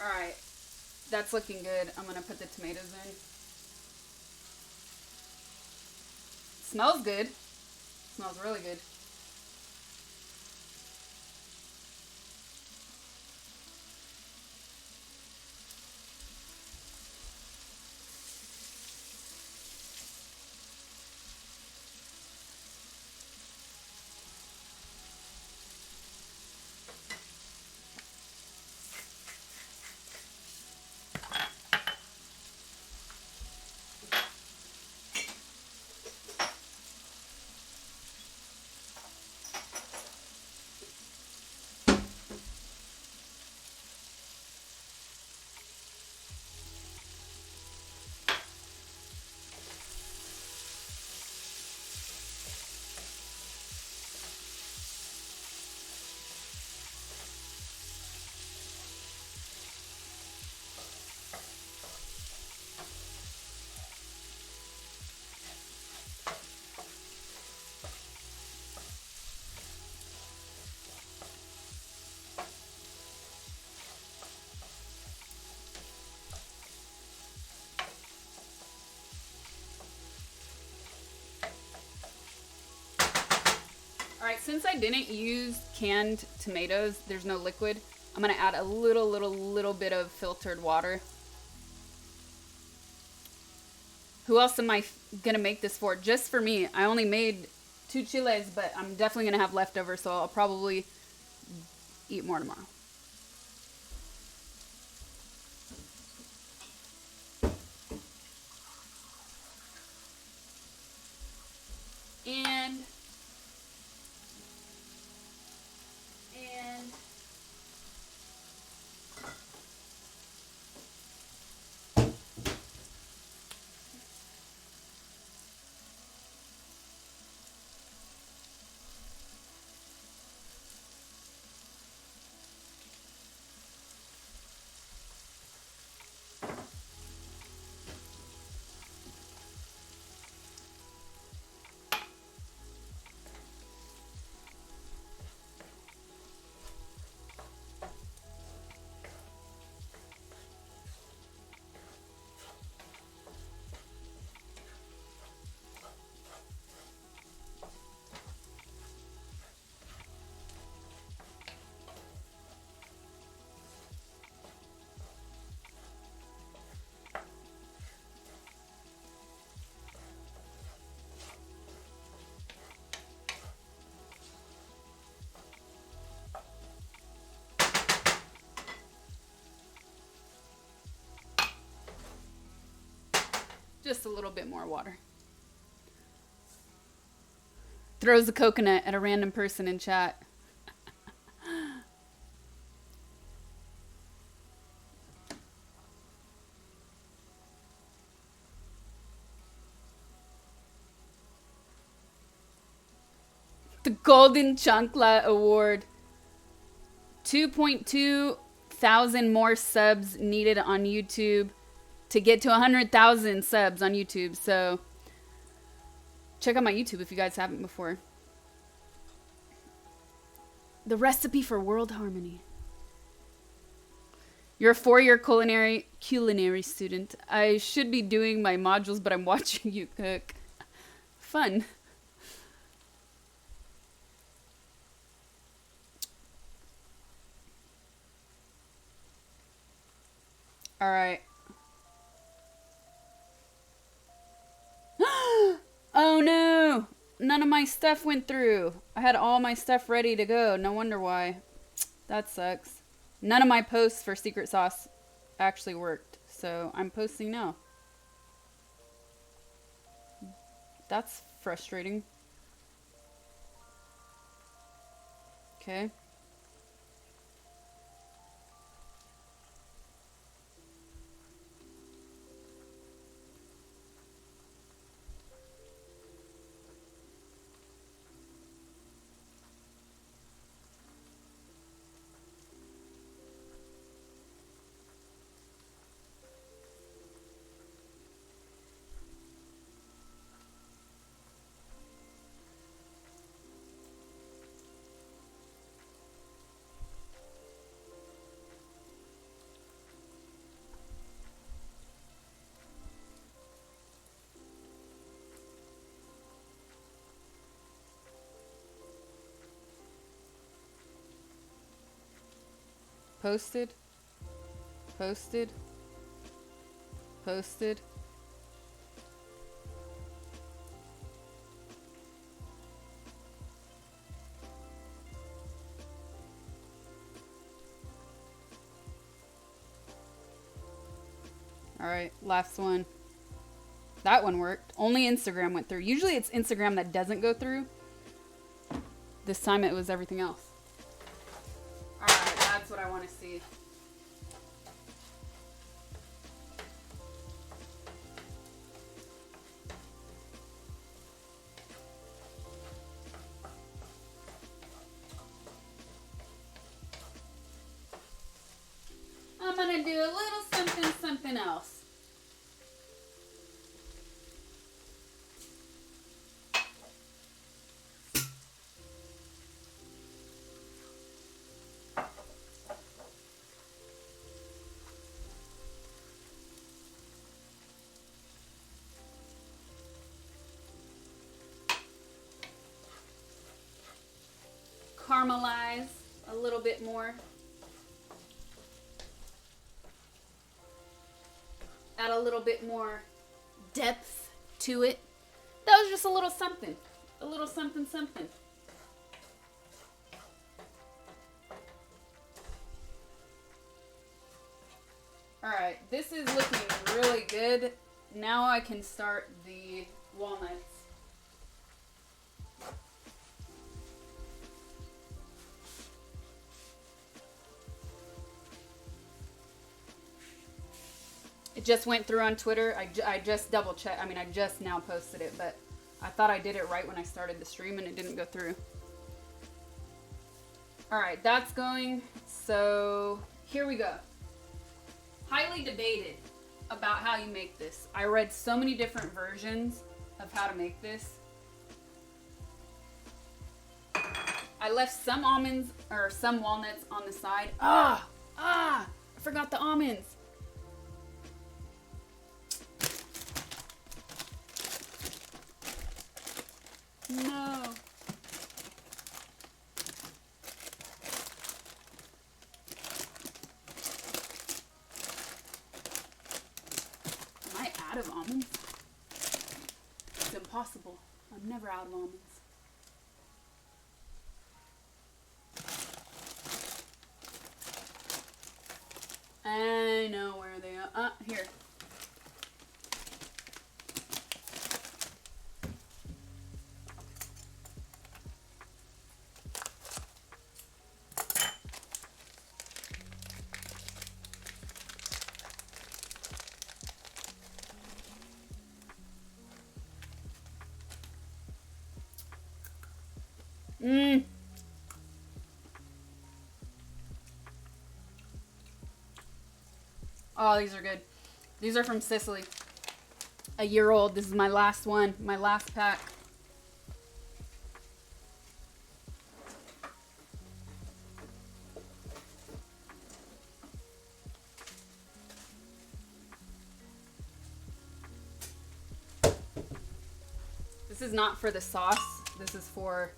Alright, that's looking good. I'm gonna put the tomatoes in. Smells good. smells really good. Alright, since I didn't use canned tomatoes, there's no liquid, I'm going to add a little bit of filtered water. Who else am I going to make this for? Just for me. I only made 2 chiles, but I'm definitely going to have leftovers, so I'll probably eat more tomorrow. And just a little bit more water. Throws a coconut at a random person in chat. The Golden Chancla Award. 2.2 thousand more subs needed on YouTube to get to 100,000 subs on YouTube. So check out my YouTube if you guys haven't before. The recipe for world harmony. You're a 4-year culinary student. I should be doing my modules, but I'm watching you cook. Fun. All right. Oh no! None of my stuff went through. I had all my stuff ready to go. No wonder why. That sucks. None of my posts for Secret Sauce actually worked. So I'm posting now. That's frustrating. Okay. Posted. Posted. Posted. All right, last one. That one worked. Only Instagram went through. Usually it's Instagram that doesn't go through. This time it was everything else. All right, that's what I want to see. I'm going to do a little something else. Caramelize a little bit more. Add a little bit more depth to it. That was just a little something. A little something. Alright, this is looking really good. Now I can start the walnuts. It just went through on Twitter. I just double checked. I mean, I just now posted it, but I thought I did it right when I started the stream and it didn't go through. Alright, that's going. So, here we go. Highly debated about how you make this. I read so many different versions of how to make this. I left some almonds or some walnuts on the side. I forgot the almonds. No. Am I out of almonds? It's impossible. I'm never out of almonds. I know where they are. Here. Oh, these are good. These are from Sicily. A year old. This is my last one. My last pack. This is not for the sauce. This is for...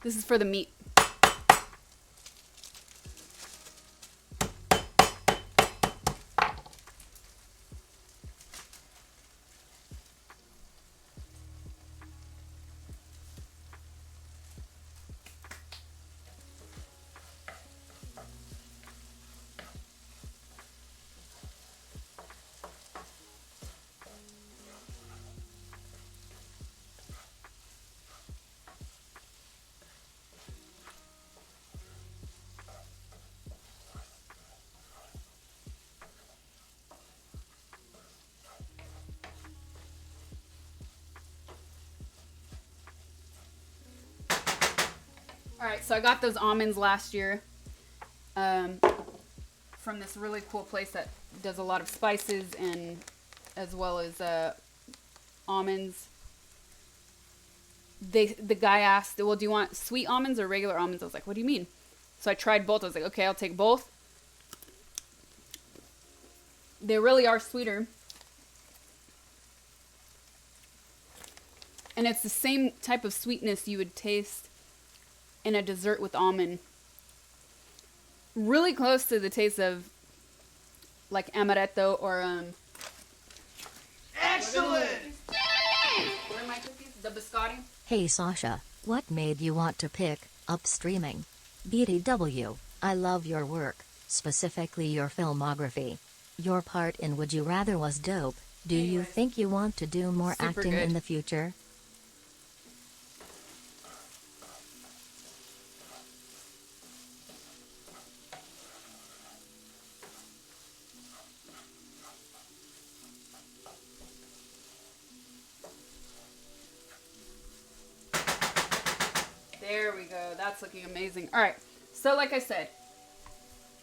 This is for the meat. Alright, so I got those almonds last year from this really cool place that does a lot of spices and as well as almonds. The guy asked, well, do you want sweet almonds or regular almonds? I was like, what do you mean? So I tried both. I was like, okay, I'll take both. They really are sweeter. And it's the same type of sweetness you would taste in a dessert with almond. Really close to the taste of like amaretto or Excellent! Where are my cookies? The biscotti? Hey Sasha, what made you want to pick up streaming? BTW, I love your work, specifically your filmography. Your part in Would You Rather was dope. Do you think you want to do more Super acting good. in the future? There we go. That's looking amazing. All right. So like I said,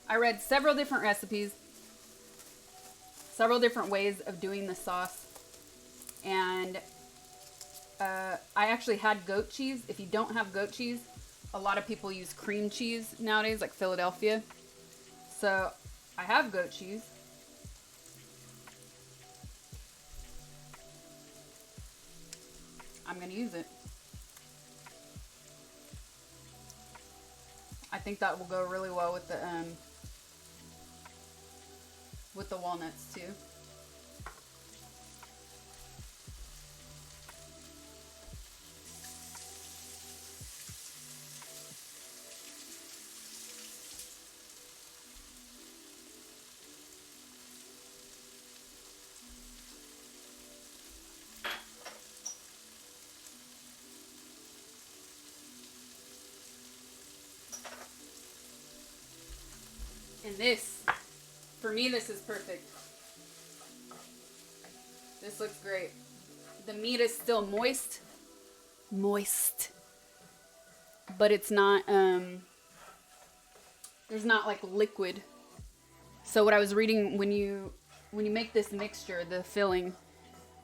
I read several different recipes, several different ways of doing the sauce. And I actually had goat cheese. If you don't have goat cheese, a lot of people use cream cheese nowadays, like Philadelphia. So I have goat cheese. I'm going to use it. I think that will go really well with the walnuts too. And this, for me, this is perfect. This looks great. The meat is still moist, but it's not, there's not like liquid. So what I was reading, when you make this mixture, the filling,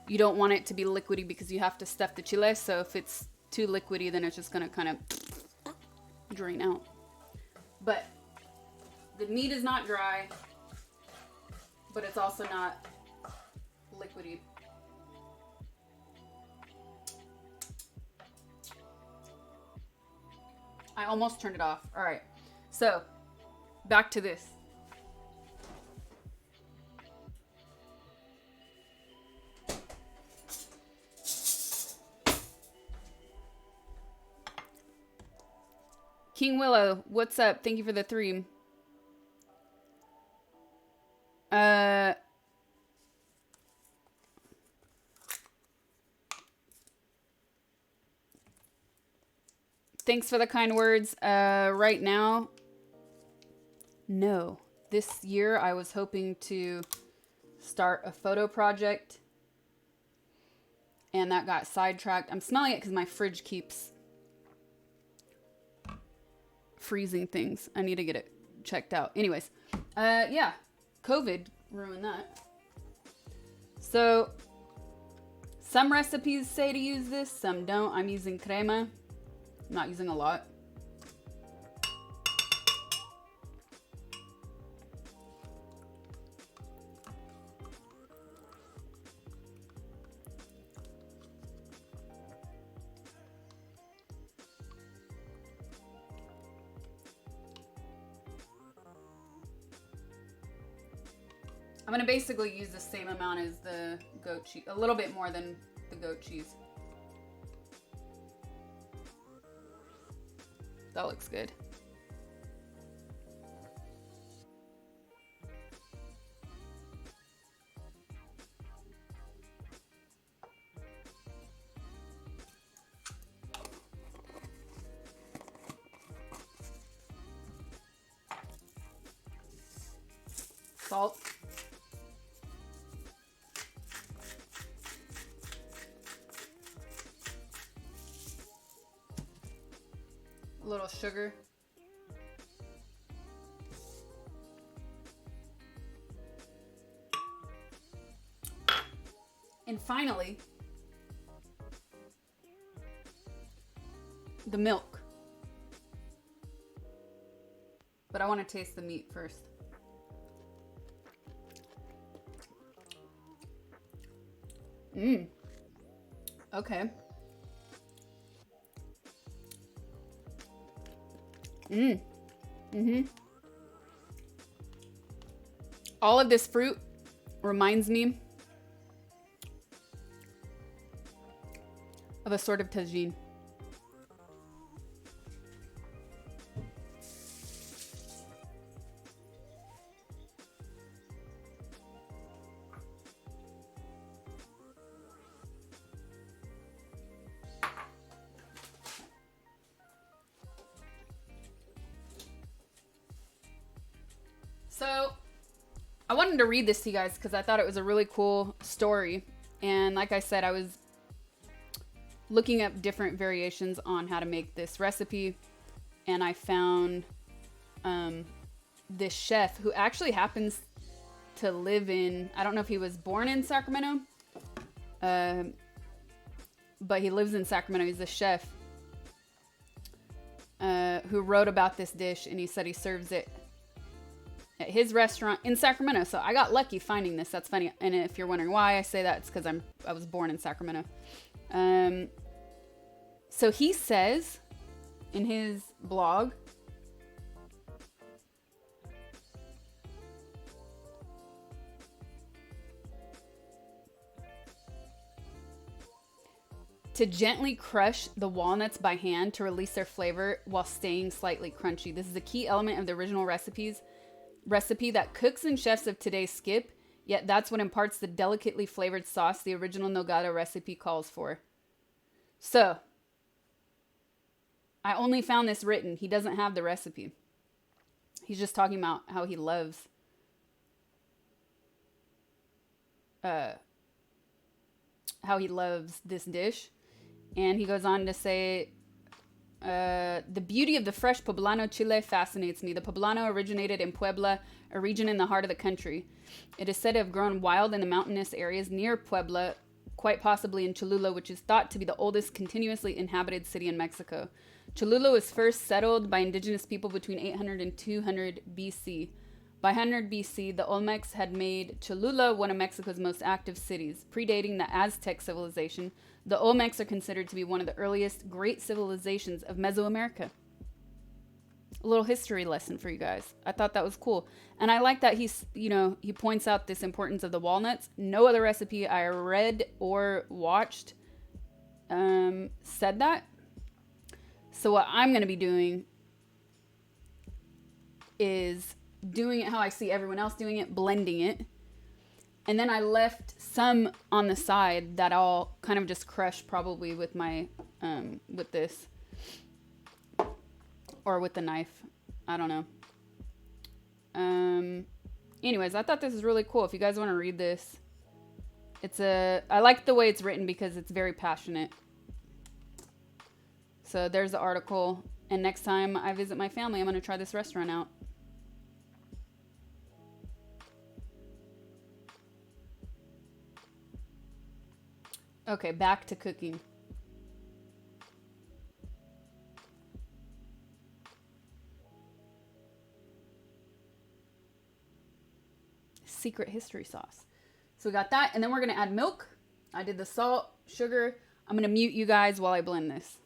you don't want it to be liquidy because you have to stuff the chile. So if it's too liquidy, then it's just gonna kind of drain out. But the meat is not dry, but it's also not liquidy. I almost turned it off. All right, so back to this. King Willow, what's up? Thank you for the 3. Thanks for the kind words. Right now, no. This year I was hoping to start a photo project and that got sidetracked. I'm smelling it because my fridge keeps freezing things. I need to get it checked out. Anyways, yeah, COVID ruined that. So some recipes say to use this, some don't. I'm using crema. I'm not using a lot. I'm gonna basically use the same amount as the goat cheese, a little bit more than the goat cheese. That looks good. Salt. A little sugar. And finally, the milk. But I want to taste the meat first. Okay. All of this fruit reminds me of a sort of tagine. So, I wanted to read this to you guys because I thought it was a really cool story. And like I said, I was looking up different variations on how to make this recipe. And I found this chef who actually happens to live in, I don't know if he was born in Sacramento, but he lives in Sacramento. He's a chef who wrote about this dish, and he said he serves it at his restaurant in Sacramento. So I got lucky finding this. That's funny. And if you're wondering why I say that, it's because I was born in Sacramento. So he says in his blog, to gently crush the walnuts by hand to release their flavor while staying slightly crunchy. This is a key element of the original recipe that cooks and chefs of today skip, yet that's what imparts the delicately flavored sauce the original Nogada recipe calls for. So, I only found this written. He doesn't have the recipe. He's just talking about how he loves this dish. And he goes on to say, the beauty of the fresh poblano chile fascinates me. The poblano originated in Puebla, a region in the heart of the country. It is said to have grown wild in the mountainous areas near Puebla, quite possibly in Cholula, which is thought to be the oldest continuously inhabited city in Mexico. Cholula was first settled by indigenous people between 800 and 200 BC. By 100 BC, the Olmecs had made Cholula one of Mexico's most active cities. Predating the Aztec civilization, the Olmecs are considered to be one of the earliest great civilizations of Mesoamerica. A little history lesson for you guys. I thought that was cool. And I like that he points out this importance of the walnuts. No other recipe I read or watched said that. So what I'm going to be doing is doing it how I see everyone else doing it, blending it. And then I left some on the side that I'll kind of just crush probably with my, with this. Or with the knife. I don't know. Anyways, I thought this was really cool. If you guys want to read this. I like the way it's written because it's very passionate. So there's the article. And next time I visit my family, I'm going to try this restaurant out. Okay, back to cooking. Secret history sauce. So we got that, and then we're going to add milk. I did the salt, sugar. I'm going to mute you guys while I blend this.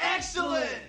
Excellent!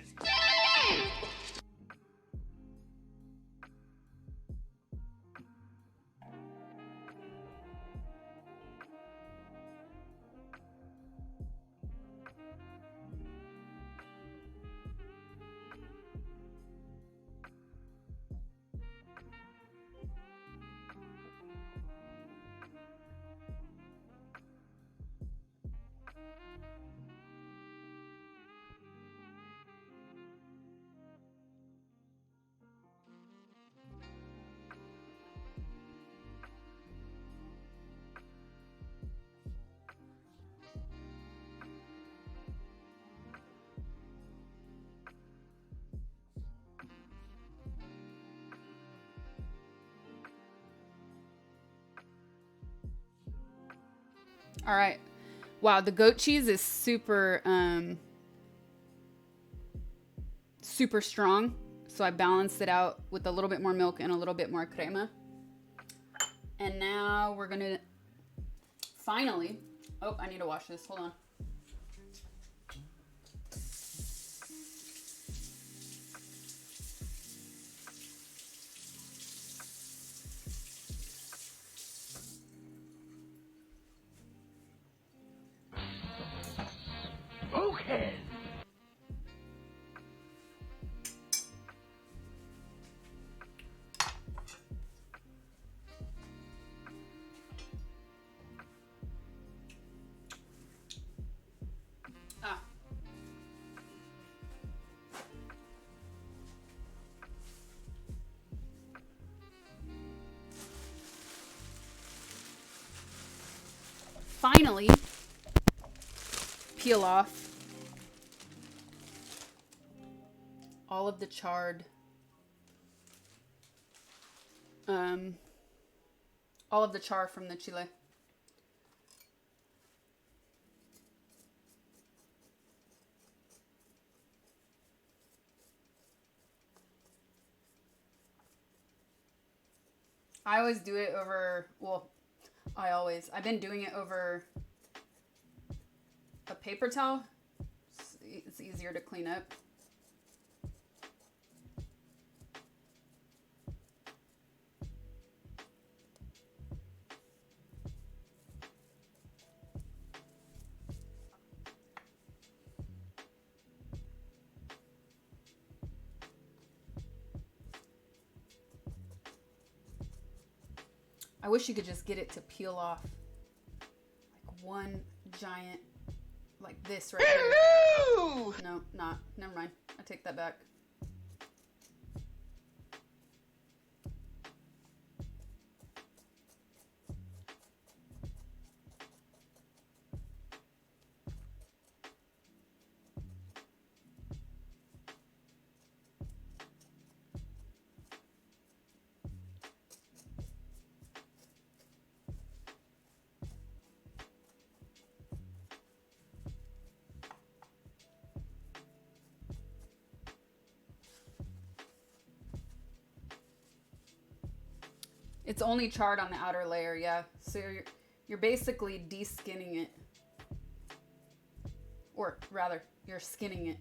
All right. Wow, the goat cheese is super super strong. So I balanced it out with a little bit more milk and a little bit more crema. And now we're going to finally, oh, I need to wash this. Hold on. Okay. Ah. Finally, peel off all of the charred, all of the char from the chile. I always do it over, well, I've been doing it over a paper towel. It's easier to clean up. I wish you could just get it to peel off like one giant, like this right Hello! here. No, not. Never mind. I take that back. It's only charred on the outer layer, yeah. So you're basically de-skinning it. Or rather, you're skinning it.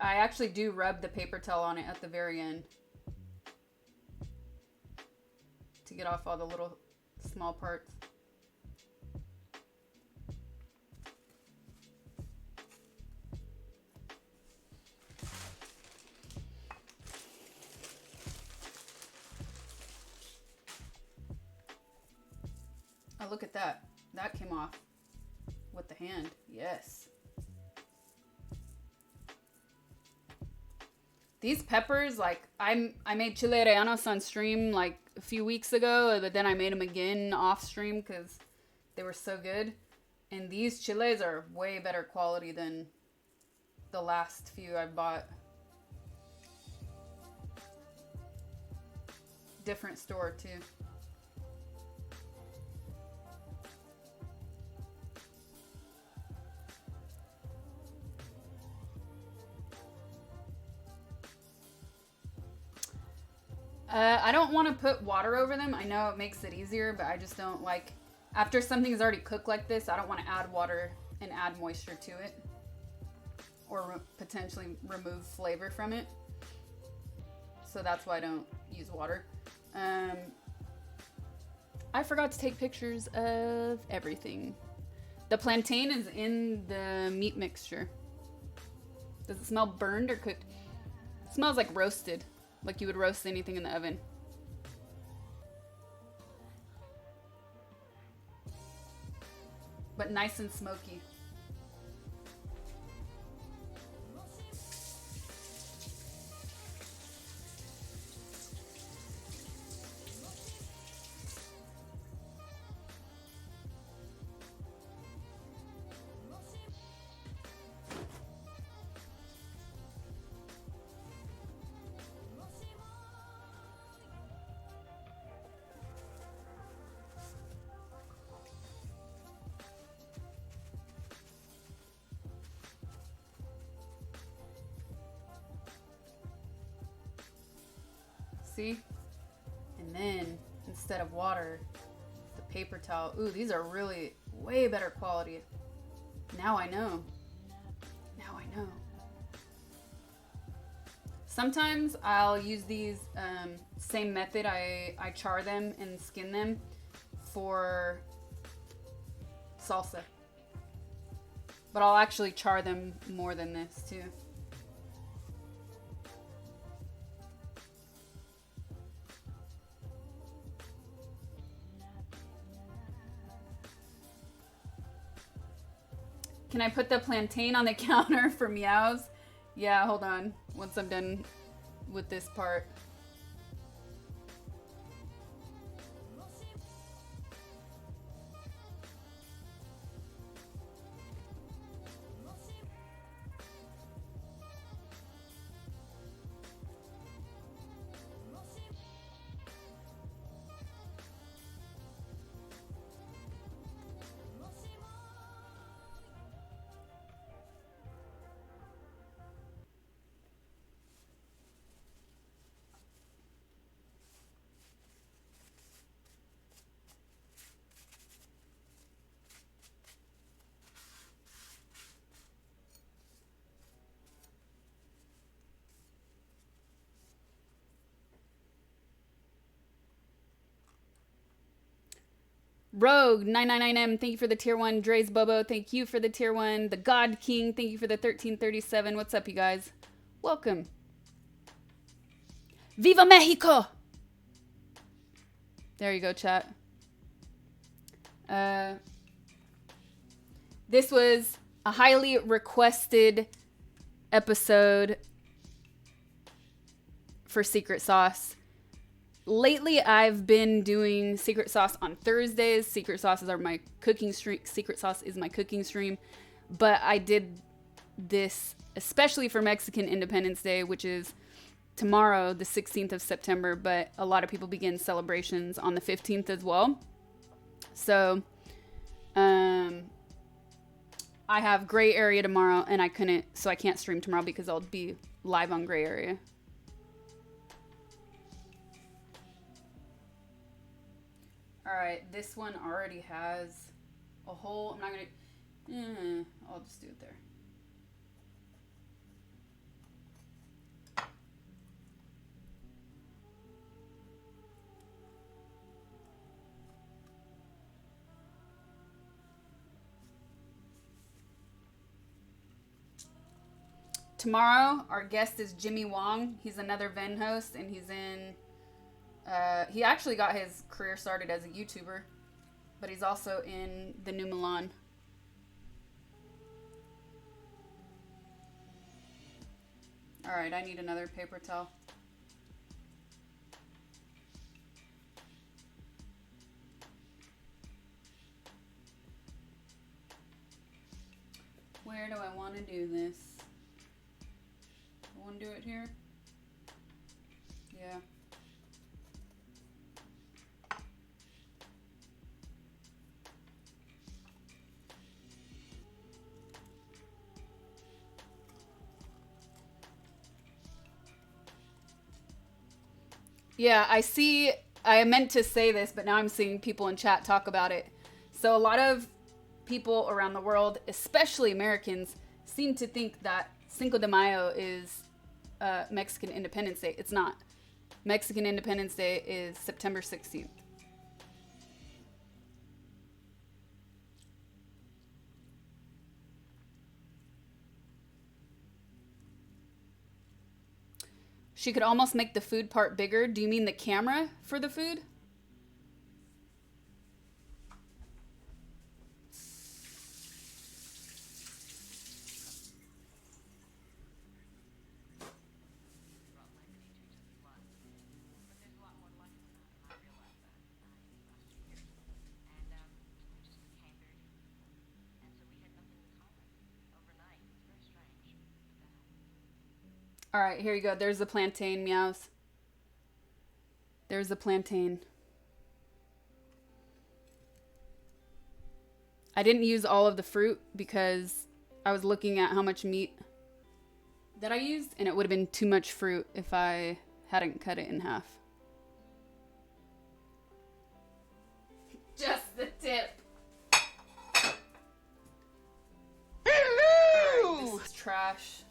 I actually do rub the paper towel on it at the very end to get off all the little small parts. Oh, look at that. That came off with the hand. Yes. These peppers, like, I made chile rellenos on stream like a few weeks ago, but then I made them again off stream because they were so good. And these chiles are way better quality than the last few I bought. Different store too. I don't want to put water over them. I know it makes it easier, but I just don't like... After something is already cooked like this, I don't want to add water and add moisture to it. Or potentially remove flavor from it. So that's why I don't use water. I forgot to take pictures of everything. The plantain is in the meat mixture. Does it smell burned or cooked? It smells like roasted. Like you would roast anything in the oven. But nice and smoky. See? And then, instead of water, the paper towel. Ooh, these are really way better quality. Now I know. Now I know. Sometimes I'll use these, same method. I char them and skin them for salsa. But I'll actually char them more than this too. Can I put the plantain on the counter for meows? Yeah, hold on. Once I'm done with this part. Rogue 999M, thank you for the tier 1. Dre's Bobo, thank you for the tier 1. The God King, thank you for the 1337. What's up, you guys? Welcome. Viva Mexico! There you go, chat. This was a highly requested episode for Secret Sauce. Lately, I've been doing Secret Sauce on Thursdays. Secret Sauces are my cooking stream. Secret Sauce is my cooking stream. But I did this especially for Mexican Independence Day, which is tomorrow, the 16th of September. But a lot of people begin celebrations on the 15th as well. So, I have Gray Area tomorrow, and I can't stream tomorrow because I'll be live on Gray Area. Alright, this one already has a hole. I'm not gonna... I'll just do it there. Tomorrow, our guest is Jimmy Wong. He's another Venn host, and he's in... he actually got his career started as a YouTuber, but he's also in the New Milan. Alright, I need another paper towel. Where do I want to do this? I want to do it here? Yeah. Yeah, I meant to say this, but now I'm seeing people in chat talk about it. So a lot of people around the world, especially Americans, seem to think that Cinco de Mayo is Mexican Independence Day. It's not. Mexican Independence Day is September 16th. She could almost make the food part bigger. Do you mean the camera for the food? All right, here you go. There's the plantain, meows. There's the plantain. I didn't use all of the fruit because I was looking at how much meat that I used, and it would have been too much fruit if I hadn't cut it in half. Just the tip. Hello! All right, this is trash.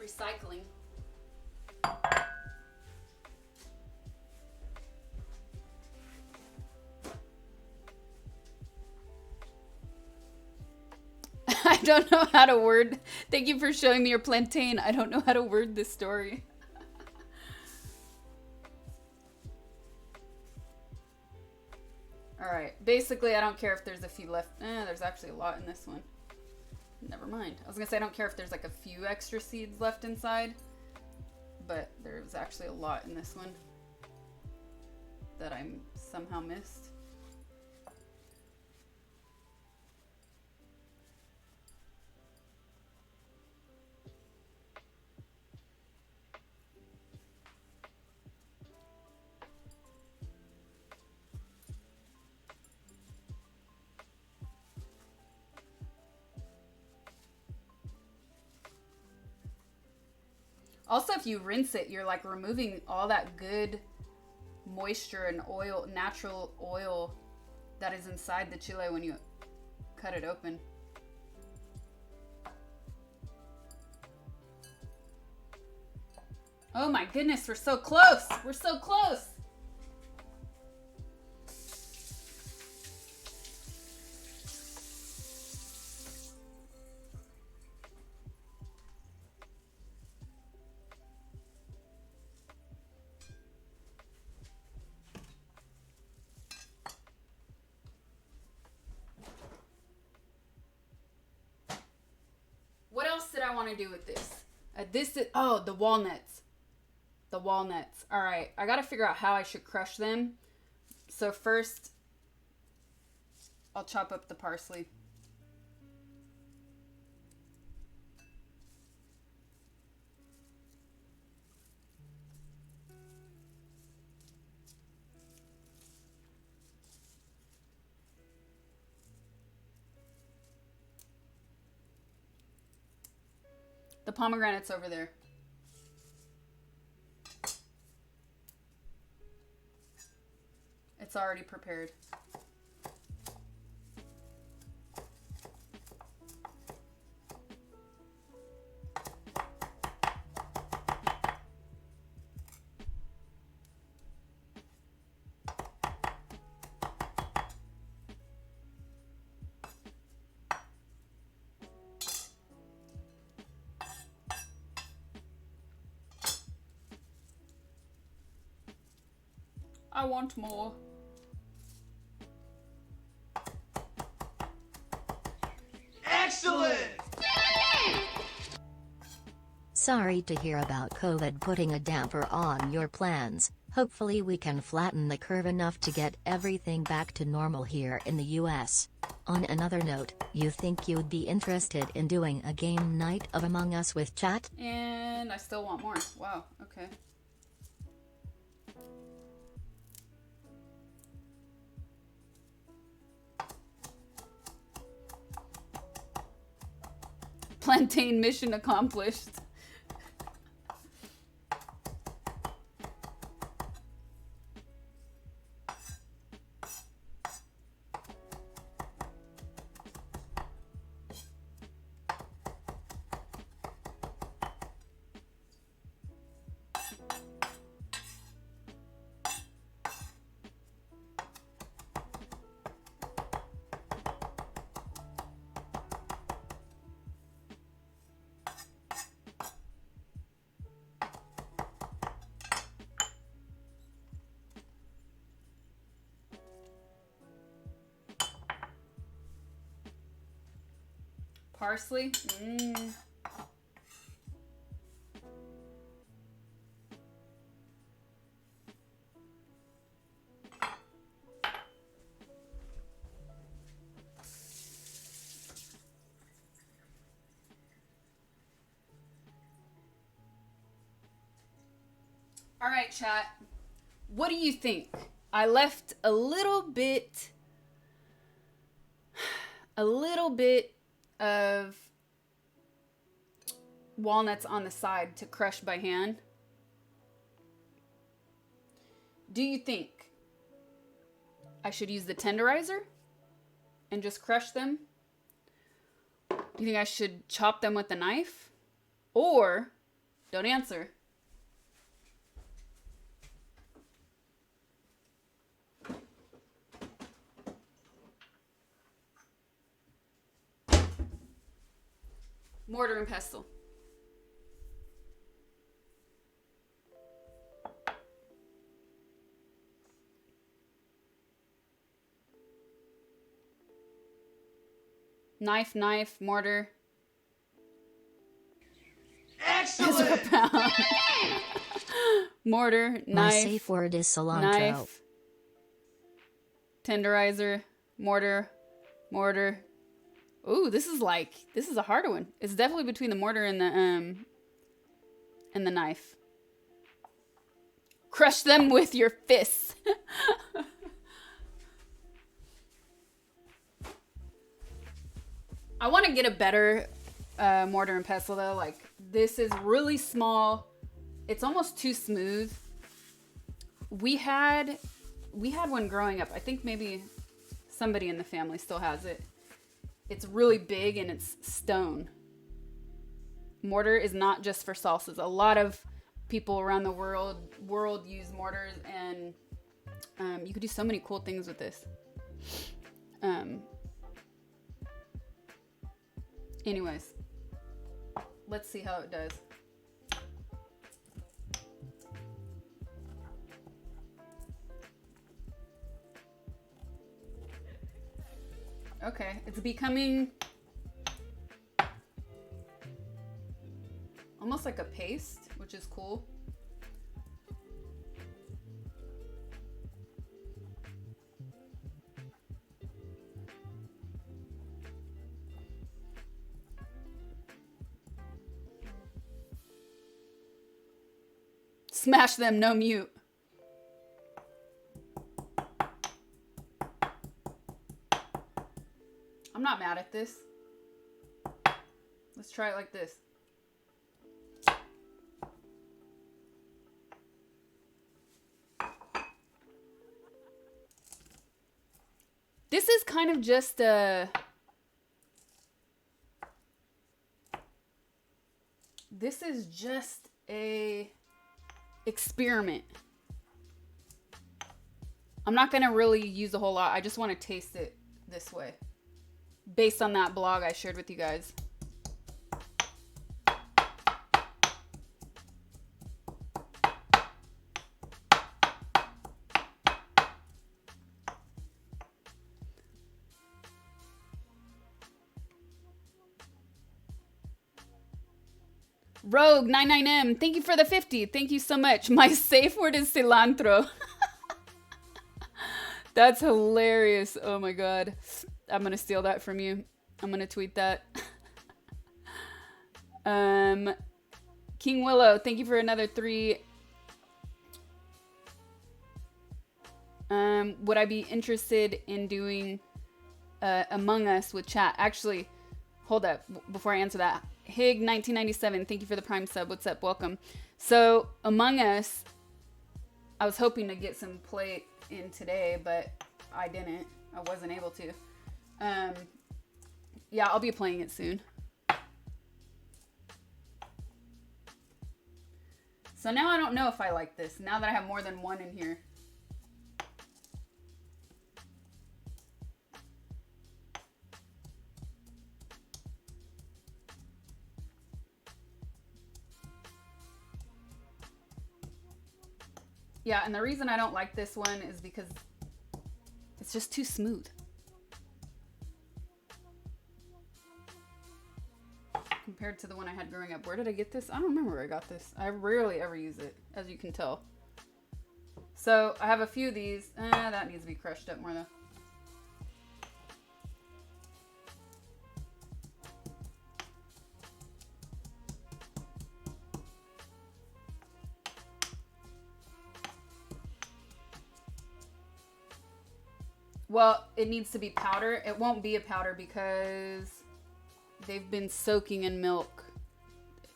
Recycling. I don't know how to word. Thank you for showing me your plantain. I don't know how to word this story. Alright, basically I don't care if there's a few left. There's actually a lot in this one. Never mind. I was gonna say I don't care if there's like a few extra seeds left inside, but there's actually a lot in this one that I somehow missed. Also, if you rinse it, you're like removing all that good moisture and oil, natural oil that is inside the chile when you cut it open. Oh my goodness, we're so close. We're so close. What else did I want to do with this? The walnuts. The walnuts. All right, I got to figure out how I should crush them. So first, I'll chop up the parsley. The pomegranate's over there. It's already prepared. I want more. Excellent! Sorry to hear about COVID putting a damper on your plans. Hopefully we can flatten the curve enough to get everything back to normal here in the US. On another note, you think you'd be interested in doing a game night of Among Us with chat? And I still want more. Wow, okay. Plantain mission accomplished. Parsley? All right, chat. What do you think? I left a little bit of walnuts on the side to crush by hand. Do you think I should use the tenderizer and just crush them? Do you think I should chop them with a knife? Or, don't answer. Mortar and pestle. Knife, mortar. Excellent! Mortar, knife. My safe word is cilantro. Knife. Tenderizer, mortar. Ooh, this is a harder one. It's definitely between the mortar and the knife. Crush them with your fists. I want to get a better mortar and pestle though. Like, this is really small. It's almost too smooth. We had one growing up. I think maybe somebody in the family still has it. It's really big and it's stone. Mortar is not just for salsas. A lot of people around the world use mortars, and you could do so many cool things with this. Anyways, let's see how it does. Okay, it's becoming almost like a paste, which is cool. Smash them, no mute. I'm not mad at this. Let's try it like this. This is kind of just a... This is just a experiment. I'm not going to really use a whole lot. I just want to taste it this way, based on that blog I shared with you guys. Rogue 99M, thank you for the 50. Thank you so much. My safe word is cilantro. That's hilarious. Oh my god. I'm gonna steal that from you. I'm gonna tweet that. King Willow, thank you for another 3. Would I be interested in doing Among Us with chat? Actually, hold up before I answer that. Hig1997, thank you for the Prime sub. What's up? Welcome. So, Among Us, I was hoping to get some play in today, but I didn't. I wasn't able to. Yeah, I'll be playing it soon. So now I don't know if I like this, now that I have more than one in here. Yeah, and the reason I don't like this one is because it's just too smooth. Compared to the one I had growing up. Where did I get this? I don't remember where I got this. I rarely ever use it, as you can tell. So, I have a few of these. That needs to be crushed up more though. Well, it needs to be powder. It won't be a powder because they've been soaking in milk.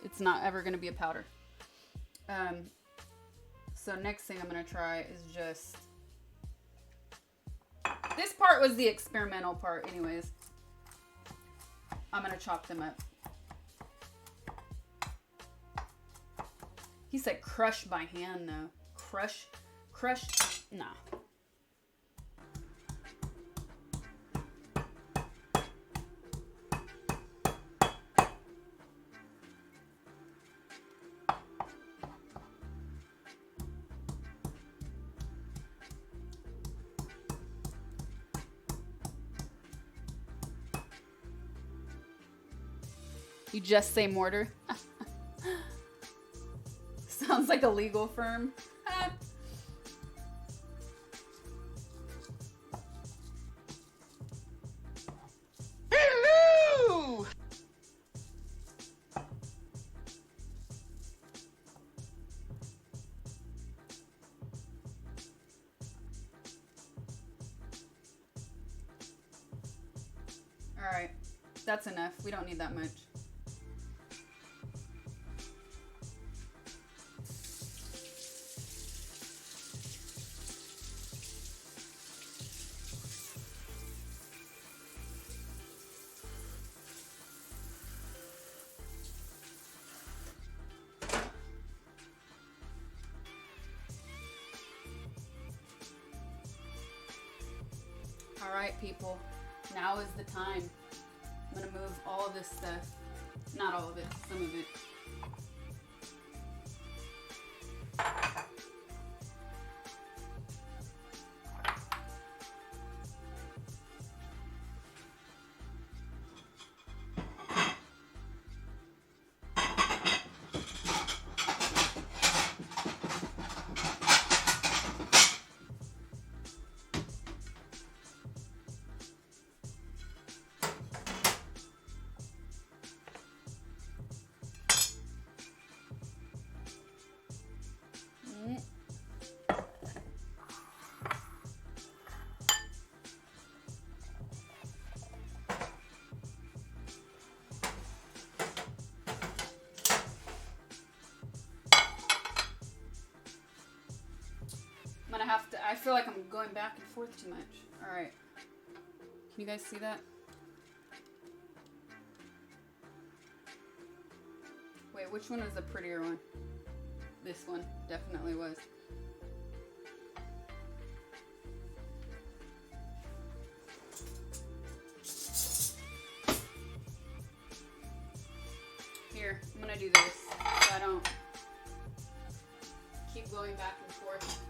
It's not ever going to be a powder. So next thing I'm going to try is just... This part was the experimental part anyways. I'm going to chop them up. He said crush by hand though. Crush, nah. You just say mortar? Sounds like a legal firm. Hello! Alright, that's enough. We don't need that much. Alright, people. Now is the time. I'm gonna move all of this stuff. Not all of it, some of it. I feel like I'm going back and forth too much. Alright. Can you guys see that? Wait, which one was the prettier one? This one definitely was. Here, I'm gonna do this so I don't keep going back and forth.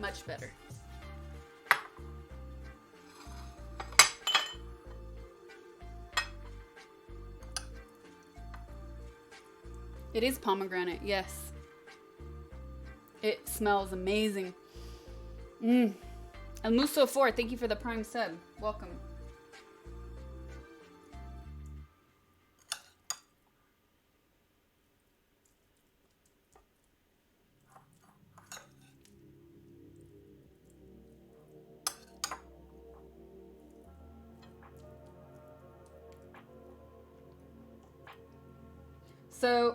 Much much better. It is pomegranate, yes. It smells amazing. El Muso 4, thank you for the prime sub. Welcome. So,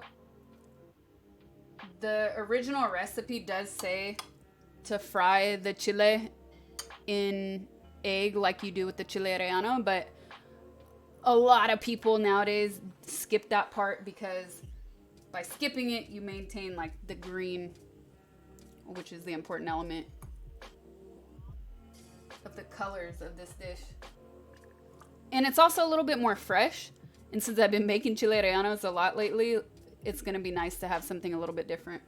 the original recipe does say to fry the chile in egg like you do with the chile relleno, but a lot of people nowadays skip that part because by skipping it, you maintain like the green, which is the important element of the colors of this dish. And it's also a little bit more fresh. And since I've been making chile rellenos a lot lately, it's going to be nice to have something a little bit different.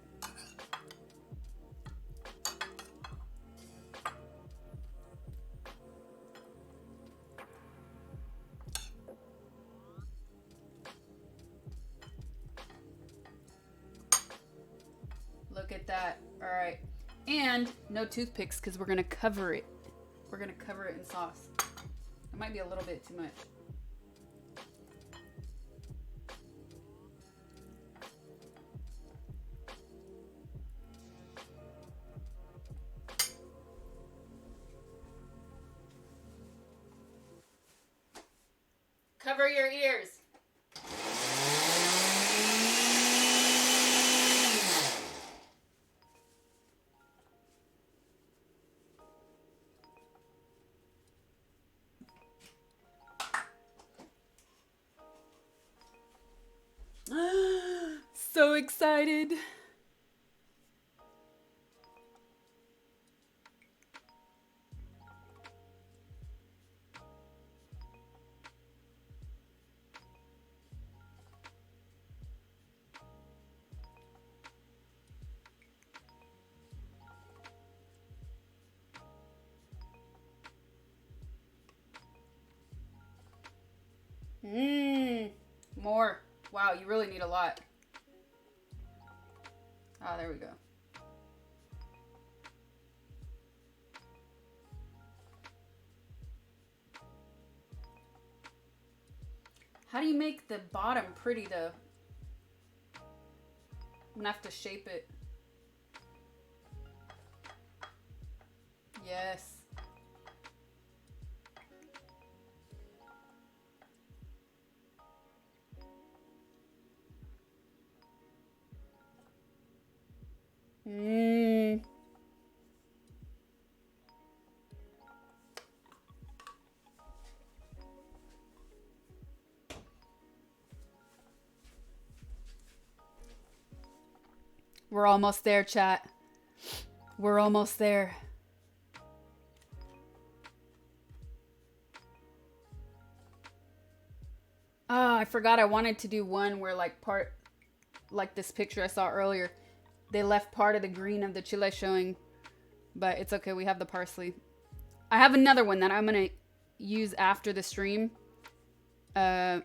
Look at that. All right. And no toothpicks because we're going to cover it. We're going to cover it in sauce. It might be a little bit too much. Cover your ears. So excited. More. Wow, you really need a lot. Ah, there we go. How do you make the bottom pretty though? I'm gonna have to shape it. Yes. We're almost there, chat. We're almost there. Oh, I forgot I wanted to do one where like this picture I saw earlier. They left part of the green of the chile showing, but it's okay. We have the parsley. I have another one that I'm going to use after the stream. To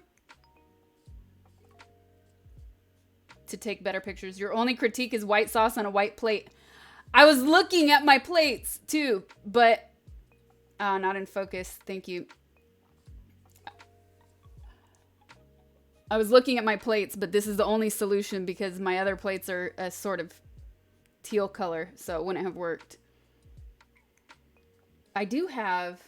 take better pictures. Your only critique is white sauce on a white plate. I was looking at my plates too, but not in focus. Thank you. I was looking at my plates, but this is the only solution because my other plates are a sort of teal color, so it wouldn't have worked. I do have...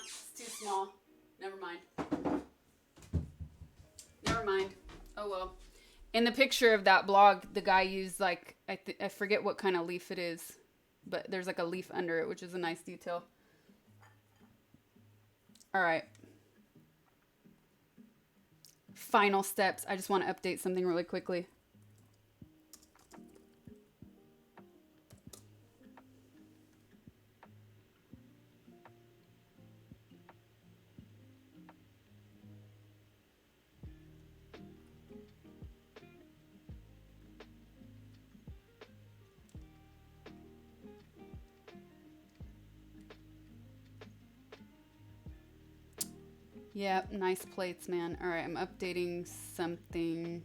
it's too small. Never mind. Never mind. Oh well. In the picture of that blog, the guy used like, I forget what kind of leaf it is, but there's like a leaf under it, which is a nice detail. All right. Final steps. I just want to update something really quickly. Yeah, nice plates, man. All right, I'm updating something.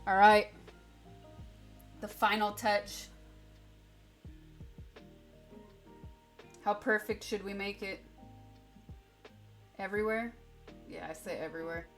All right. The final touch. How perfect should we make it? Everywhere? Yeah, I say everywhere.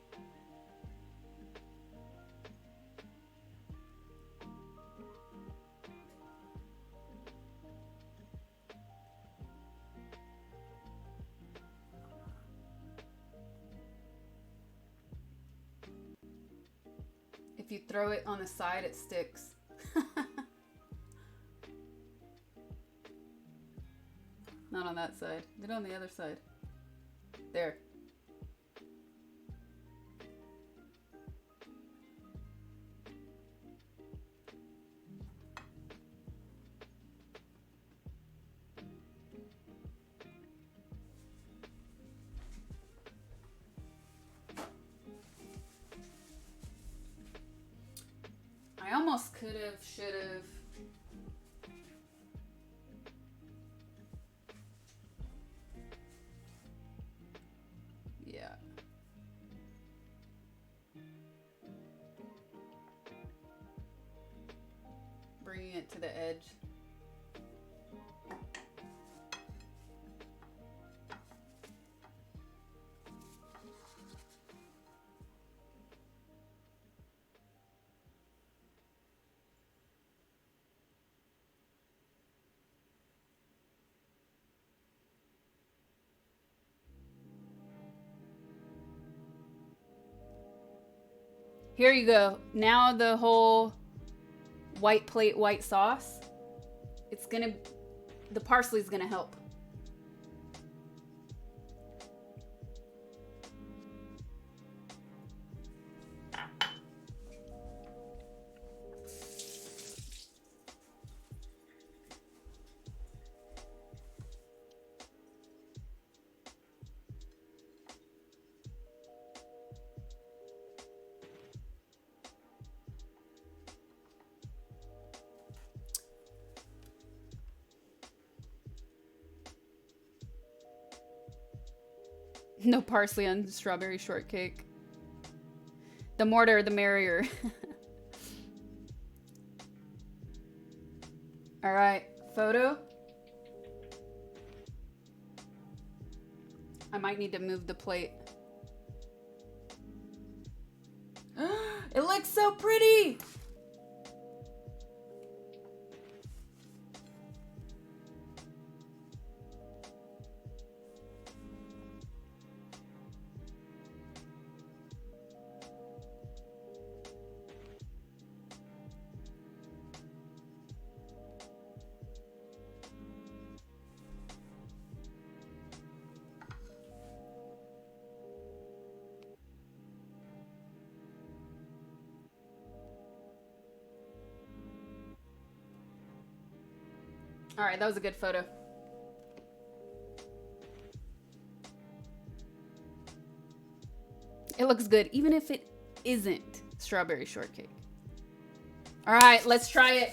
If you throw it on the side, it sticks. Not on that side. Do it on the other side. There. I almost could have, should have. Yeah. Bringing it to the edge. Here you go. Now the whole white plate, white sauce. It's gonna, the parsley's gonna help. No parsley on strawberry shortcake. The mortar, the merrier. All right, photo. I might need to move the plate. It looks so pretty. All right, that was a good photo. It looks good, even if it isn't strawberry shortcake. All right, let's try it.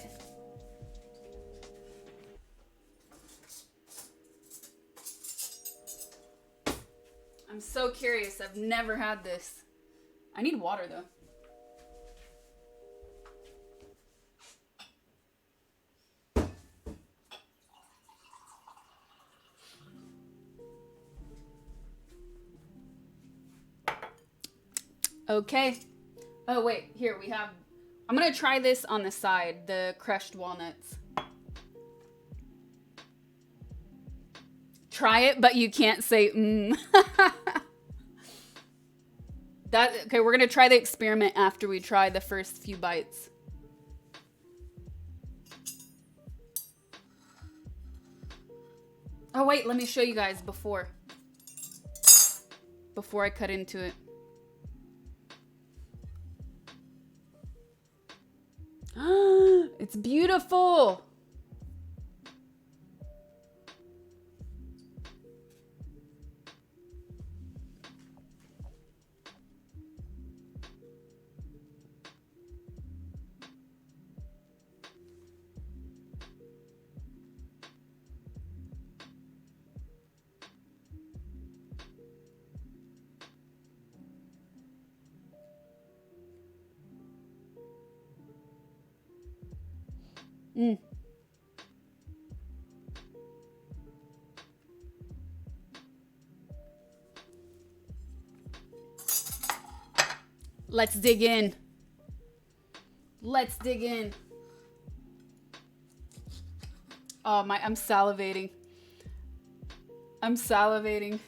I'm so curious. I've never had this. I need water, though. Okay. Oh, wait. Here, we have... I'm going to try this on the side, the crushed walnuts. Try it, but you can't say, Okay, we're going to try the experiment after we try the first few bites. Oh, wait. Let me show you guys before I cut into it. It's beautiful. Mm. Let's dig in. Let's dig in. Oh my, I'm salivating. I'm salivating.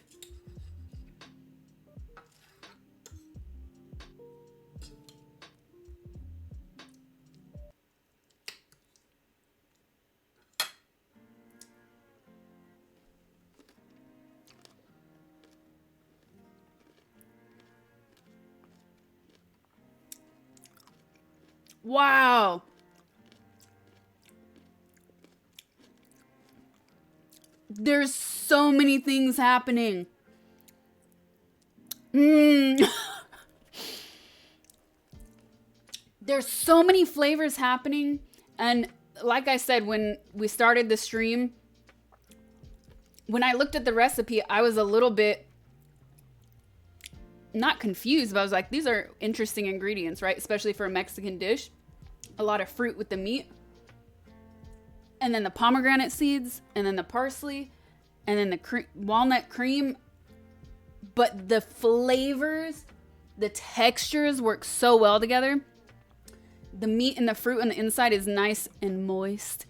Wow. There's so many things happening. There's so many flavors happening. And like I said, when we started the stream, when I looked at the recipe, I was a little bit not confused, but I was like, these are interesting ingredients, right? Especially for a Mexican dish. A lot of fruit with the meat. And then the pomegranate seeds, and then the parsley, and then the walnut cream. But the flavors, the textures work so well together. The meat and the fruit on the inside is nice and moist.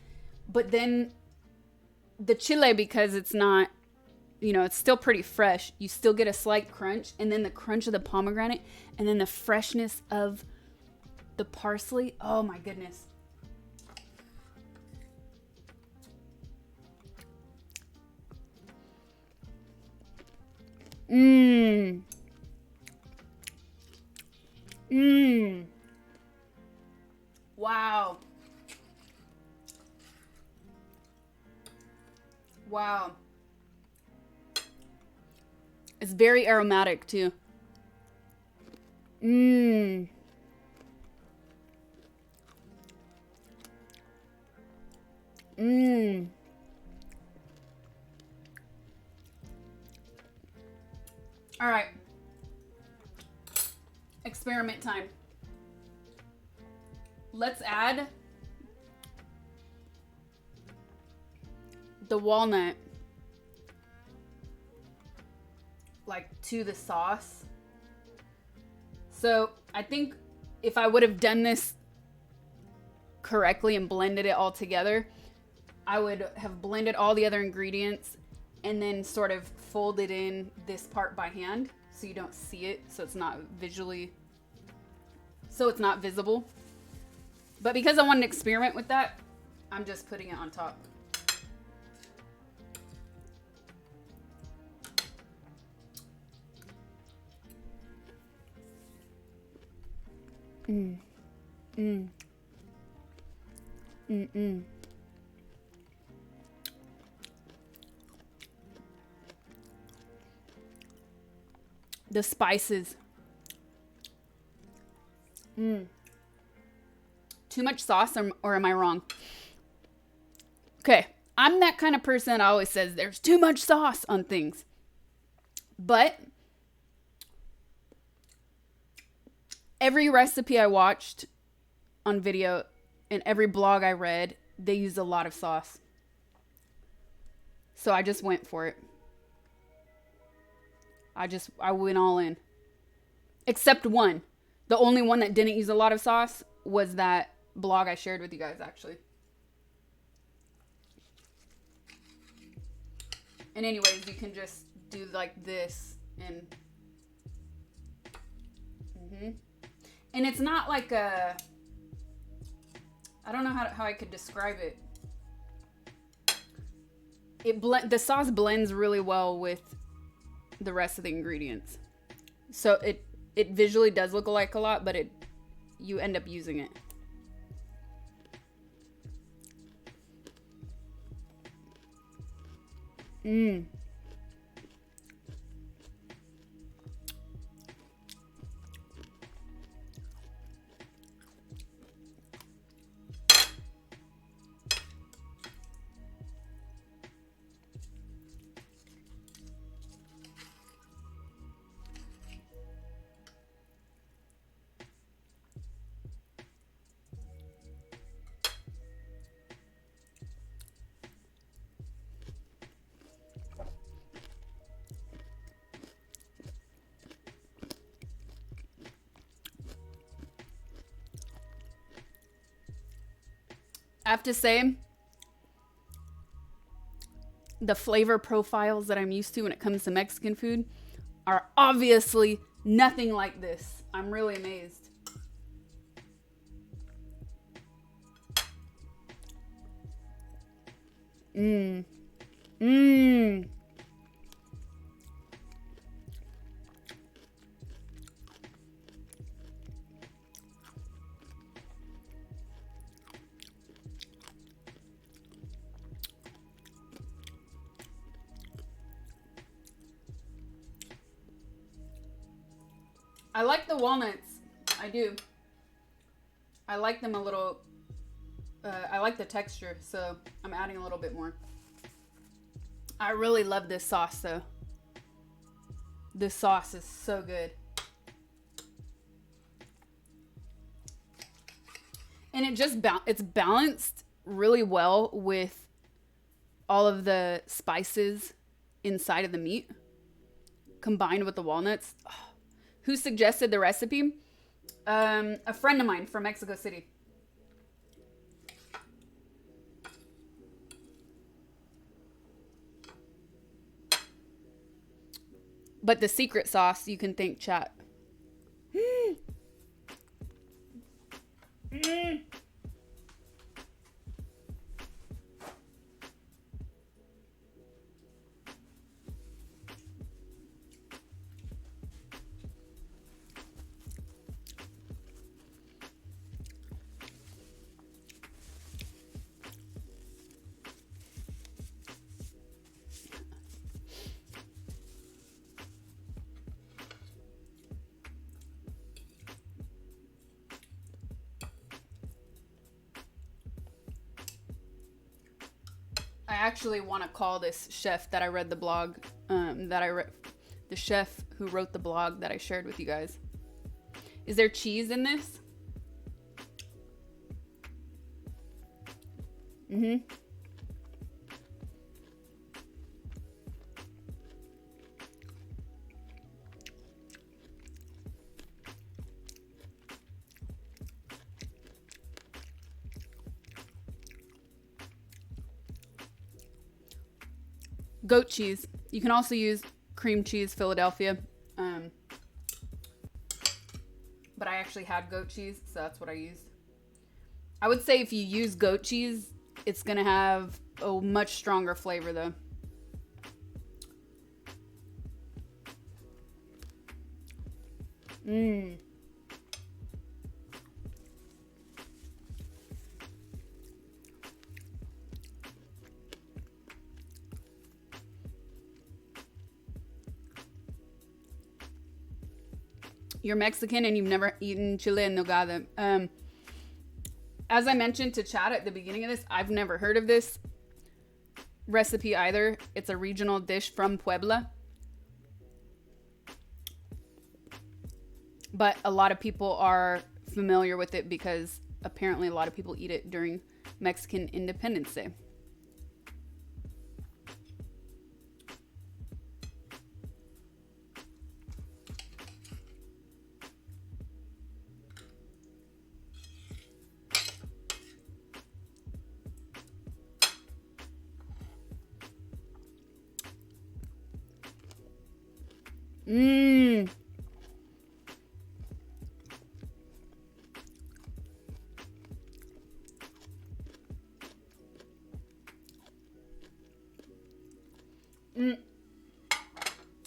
But then the chile, because it's not, you know, it's still pretty fresh. You still get a slight crunch, and then the crunch of the pomegranate, and then the freshness of the parsley. Oh my goodness. Mmm. Mmm. Wow. Wow. It's very aromatic too. Mmm. Mmm. All right. Experiment time. Let's add the walnut like to the sauce. So I think if I would have done this correctly and blended it all together, I would have blended all the other ingredients and then sort of folded in this part by hand so you don't see it, so it's not visible. But because I wanted to experiment with that, I'm just putting it on top. Mm. Mm. Mm-mm. The spices. Too much sauce, or am I wrong? Okay, I'm that kind of person that always says there's too much sauce on things. But every recipe I watched on video and every blog I read, they used a lot of sauce. So I just went for it. I went all in. Except one. The only one that didn't use a lot of sauce was that blog I shared with you guys, actually. And anyways, you can just do like this and... And it's not like a... I don't know how I could describe it. The sauce blends really well with the rest of the ingredients. So it visually does look like a lot, but you end up using it. Mmm. I have to say, the flavor profiles that I'm used to when it comes to Mexican food are obviously nothing like this. I'm really amazed. Mmm. Mmm. I like the walnuts. I do. I like them a little. I like the texture, so I'm adding a little bit more. I really love this sauce, though. This sauce is so good. And it just it's balanced really well with all of the spices inside of the meat combined with the walnuts. Oh. Who suggested the recipe? A friend of mine from Mexico City. But the secret sauce, you can thank chat. I actually want to call this chef that I read the blog, the chef who wrote the blog that I shared with you guys. Is there cheese in this? Mm-hmm. Goat cheese. You can also use cream cheese Philadelphia. But I actually had goat cheese, so that's what I used. I would say if you use goat cheese, it's going to have a much stronger flavor, though. Mmm. You're Mexican and you've never eaten chile en nogada. As I mentioned to Chad at the beginning of this, I've never heard of this recipe either. It's a regional dish from Puebla. But a lot of people are familiar with it because apparently a lot of people eat it during Mexican Independence Day. Mmm.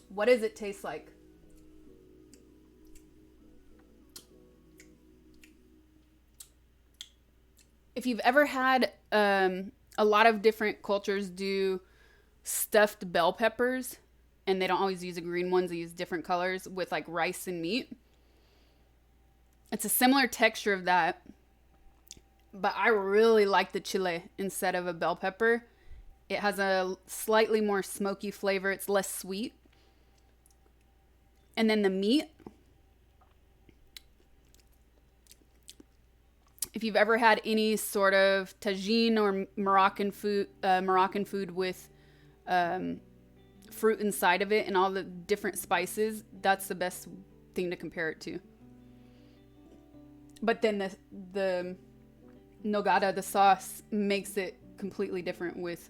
What does it taste like? If you've ever had a lot of different cultures do stuffed bell peppers, and they don't always use the green ones, they use different colors with like rice and meat. It's a similar texture of that, but I really like the chile instead of a bell pepper. It has a slightly more smoky flavor. It's less sweet. And then the meat. If you've ever had any sort of tagine or Moroccan food with fruit inside of it and all the different spices, that's the best thing to compare it to. But then the nogada, the sauce, makes it completely different with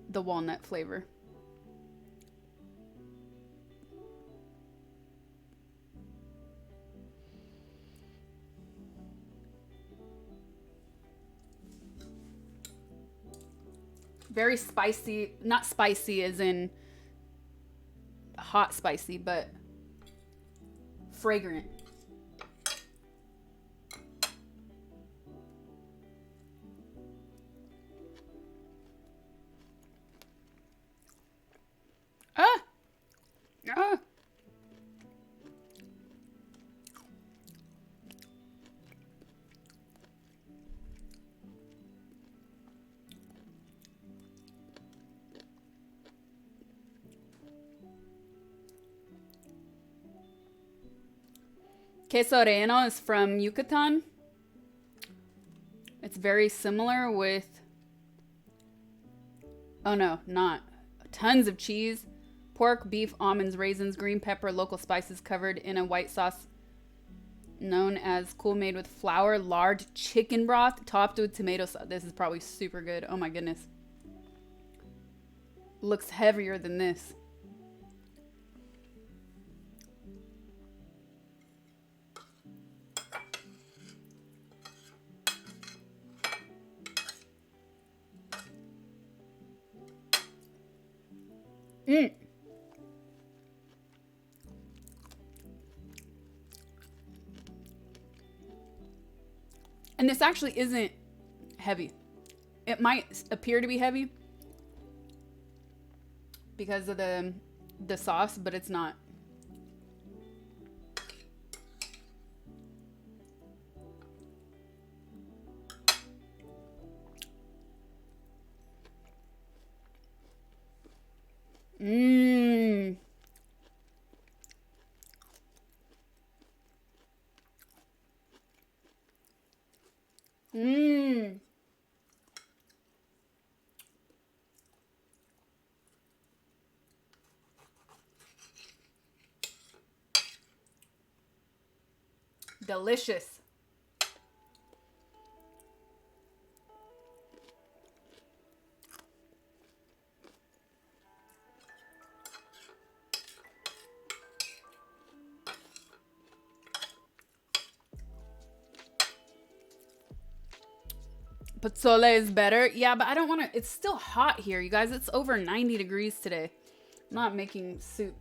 the walnut flavor. Very spicy, not spicy as in hot spicy, but fragrant. Ah! Ah! Queso relleno is from Yucatan. It's very similar with, oh no, not, tons of cheese, pork, beef, almonds, raisins, green pepper, local spices covered in a white sauce known as cool, made with flour, lard, chicken broth, topped with tomato sauce. This is probably super good. Oh my goodness. Looks heavier than this. Mm. And this actually isn't heavy. It might appear to be heavy because of the sauce, but it's not. Mmm. Mmm. Delicious. Pozole is better. Yeah, but I don't want to. It's still hot here, you guys. It's over 90 degrees today. I'm not making soup.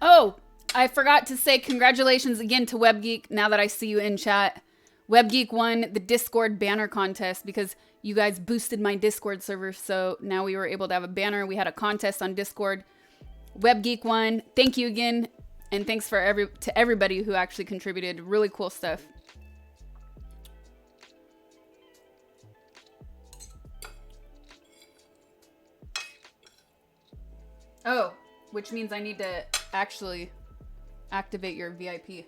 Oh, I forgot to say congratulations again to WebGeek now that I see you in chat. WebGeek won the Discord banner contest because you guys boosted my Discord server, so now we were able to have a banner. We had a contest on Discord. WebGeek won. Thank you again, and thanks for everybody who actually contributed. Really cool stuff. Oh, which means I need to actually activate your VIP.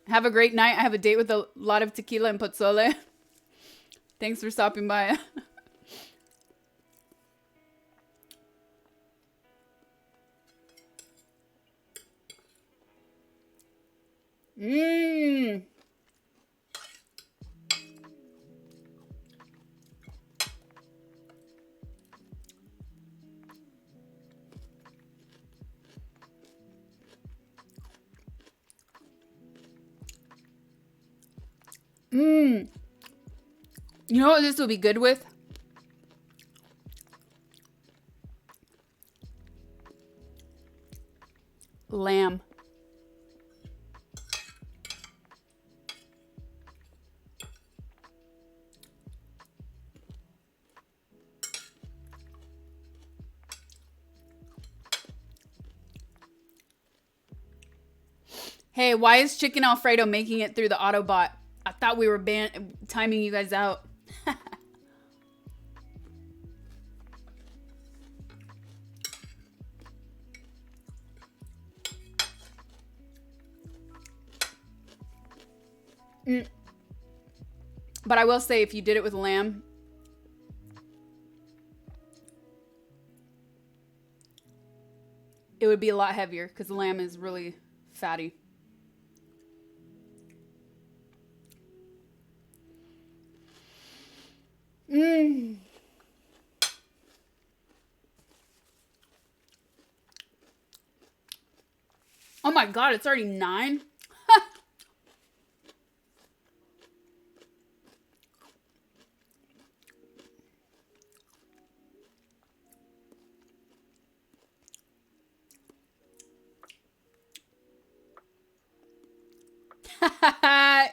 Have a great night. I have a date with a lot of tequila and pozole. Thanks for stopping by. Mmm. Mmm. You know what this will be good with? Lamb. Hey, why is Chicken Alfredo making it through the Autobot? I thought we were timing you guys out. But I will say, if you did it with lamb, it would be a lot heavier because lamb is really fatty. Mmm. Oh my god, it's already 9?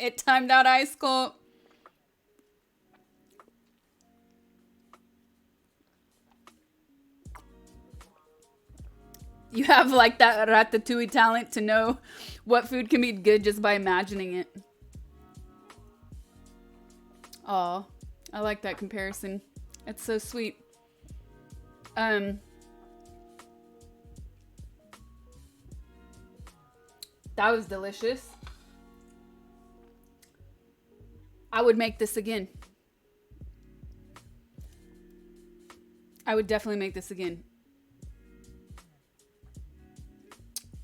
It timed out ice cold. You have like that ratatouille talent to know what food can be good just by imagining it. Aw, I like that comparison. It's so sweet. That was delicious. I would make this again. I would definitely make this again.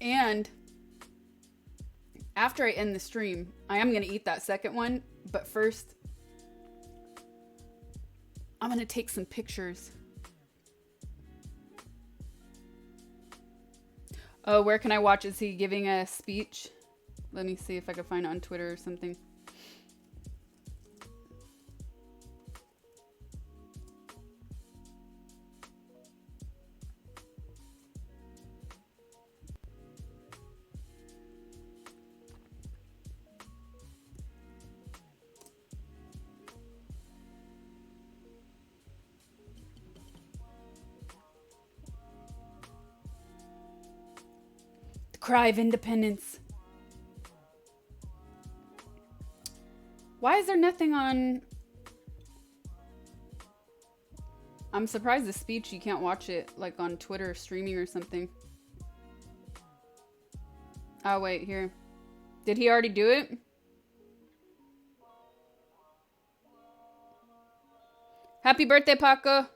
And after I end the stream, I am going to eat that second one. But first, I'm going to take some pictures. Oh, where can I watch? Is he giving a speech? Let me see if I can find it on Twitter or something. Cry of independence. Why is there nothing on? I'm surprised the speech, you can't watch it like on Twitter streaming or something. Oh wait, here. Did he already do it? Happy birthday, Paco.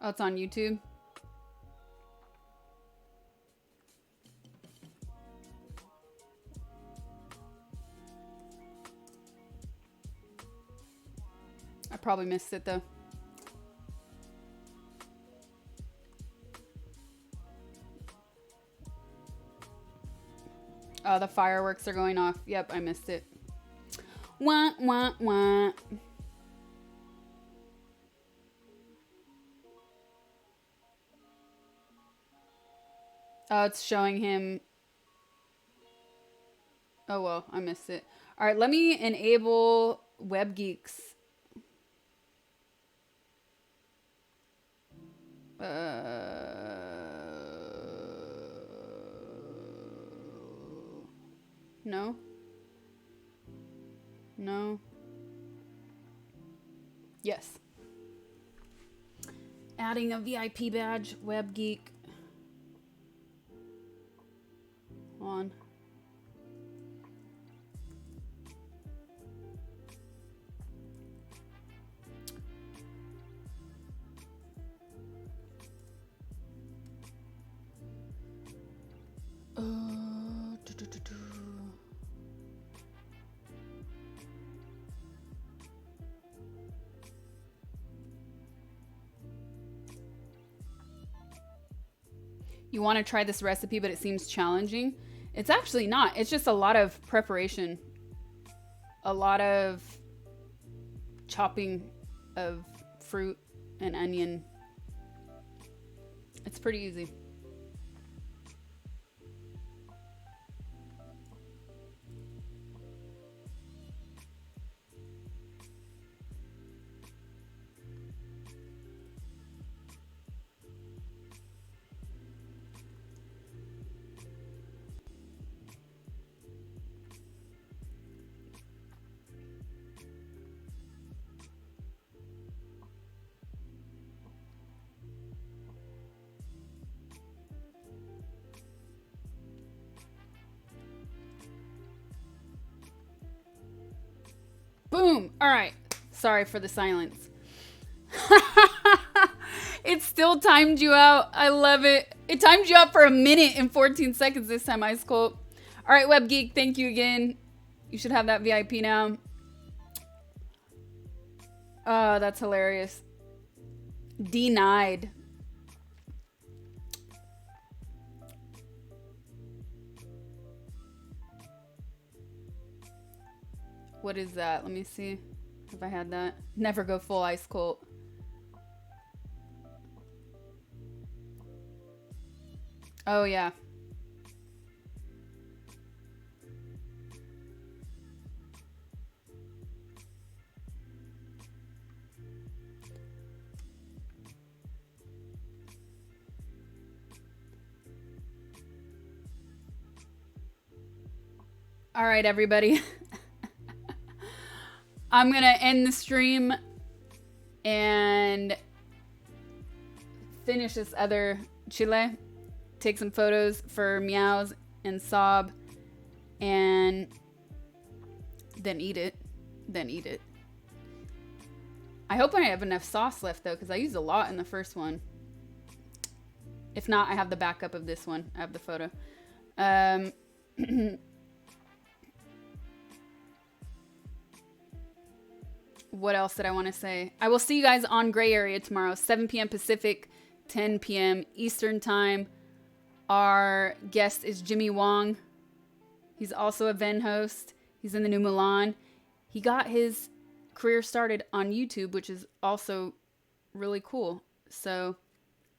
Oh, it's on YouTube. I probably missed it though. Oh, the fireworks are going off. Yep, I missed it. Wah, wah, wah. Oh, it's showing him. Oh, well, I missed it. All right, let me enable WebGeeks. No? No. Yes. Adding a VIP badge. Web Geek. On. Do, do, do, do. You want to try this recipe, but it seems challenging. It's actually not. It's just a lot of preparation. A lot of chopping of fruit and onion. It's pretty easy. Boom. All right. Sorry for the silence. It still timed you out. I love it. It timed you out for a minute and 14 seconds this time, Ice Cold. All right, Web Geek, thank you again. You should have that VIP now. Oh, that's hilarious. Denied. What is that? Let me see if I had that. Never go full Ice Cold. Oh, yeah. All right, everybody. I'm going to end the stream and finish this other chile. Take some photos for Meows and Sob and then eat it. I hope I have enough sauce left though, because I used a lot in the first one. If not, I have the backup of this one. I have the photo. What else did I want to say? I will see you guys on Gray Area tomorrow, 7 p.m. Pacific, 10 p.m. Eastern Time. Our guest is Jimmy Wong. He's also a Ven host. He's in the new Milan. He got his career started on YouTube, which is also really cool. So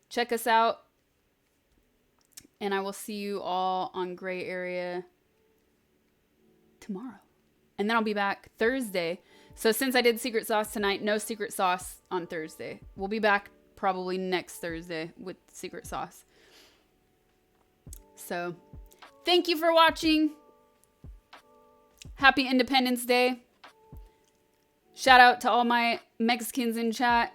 check us out. And I will see you all on Gray Area tomorrow. And then I'll be back Thursday. So since I did Secret Sauce tonight, no Secret Sauce on Thursday. We'll be back probably next Thursday with Secret Sauce. So thank you for watching. Happy Independence Day. Shout out to all my Mexicans in chat.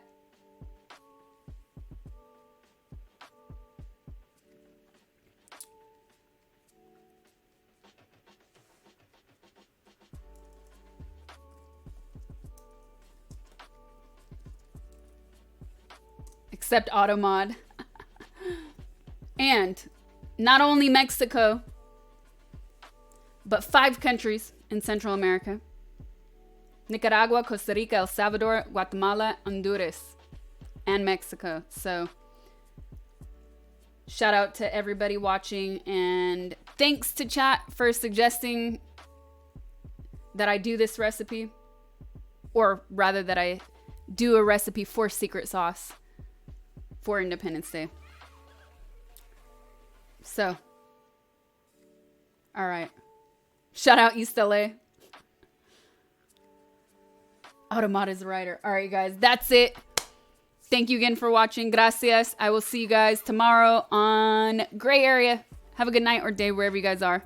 Except Automod. And not only Mexico, but 5 countries in Central America. Nicaragua, Costa Rica, El Salvador, Guatemala, Honduras, and Mexico. So shout out to everybody watching, and thanks to chat for suggesting that I do this recipe, or rather that I do a recipe for Secret Sauce for Independence Day. So, all right. Shout out East LA. Automata is the writer. All right, guys, that's it. Thank you again for watching. Gracias. I will see you guys tomorrow on Gray Area. Have a good night or day wherever you guys are.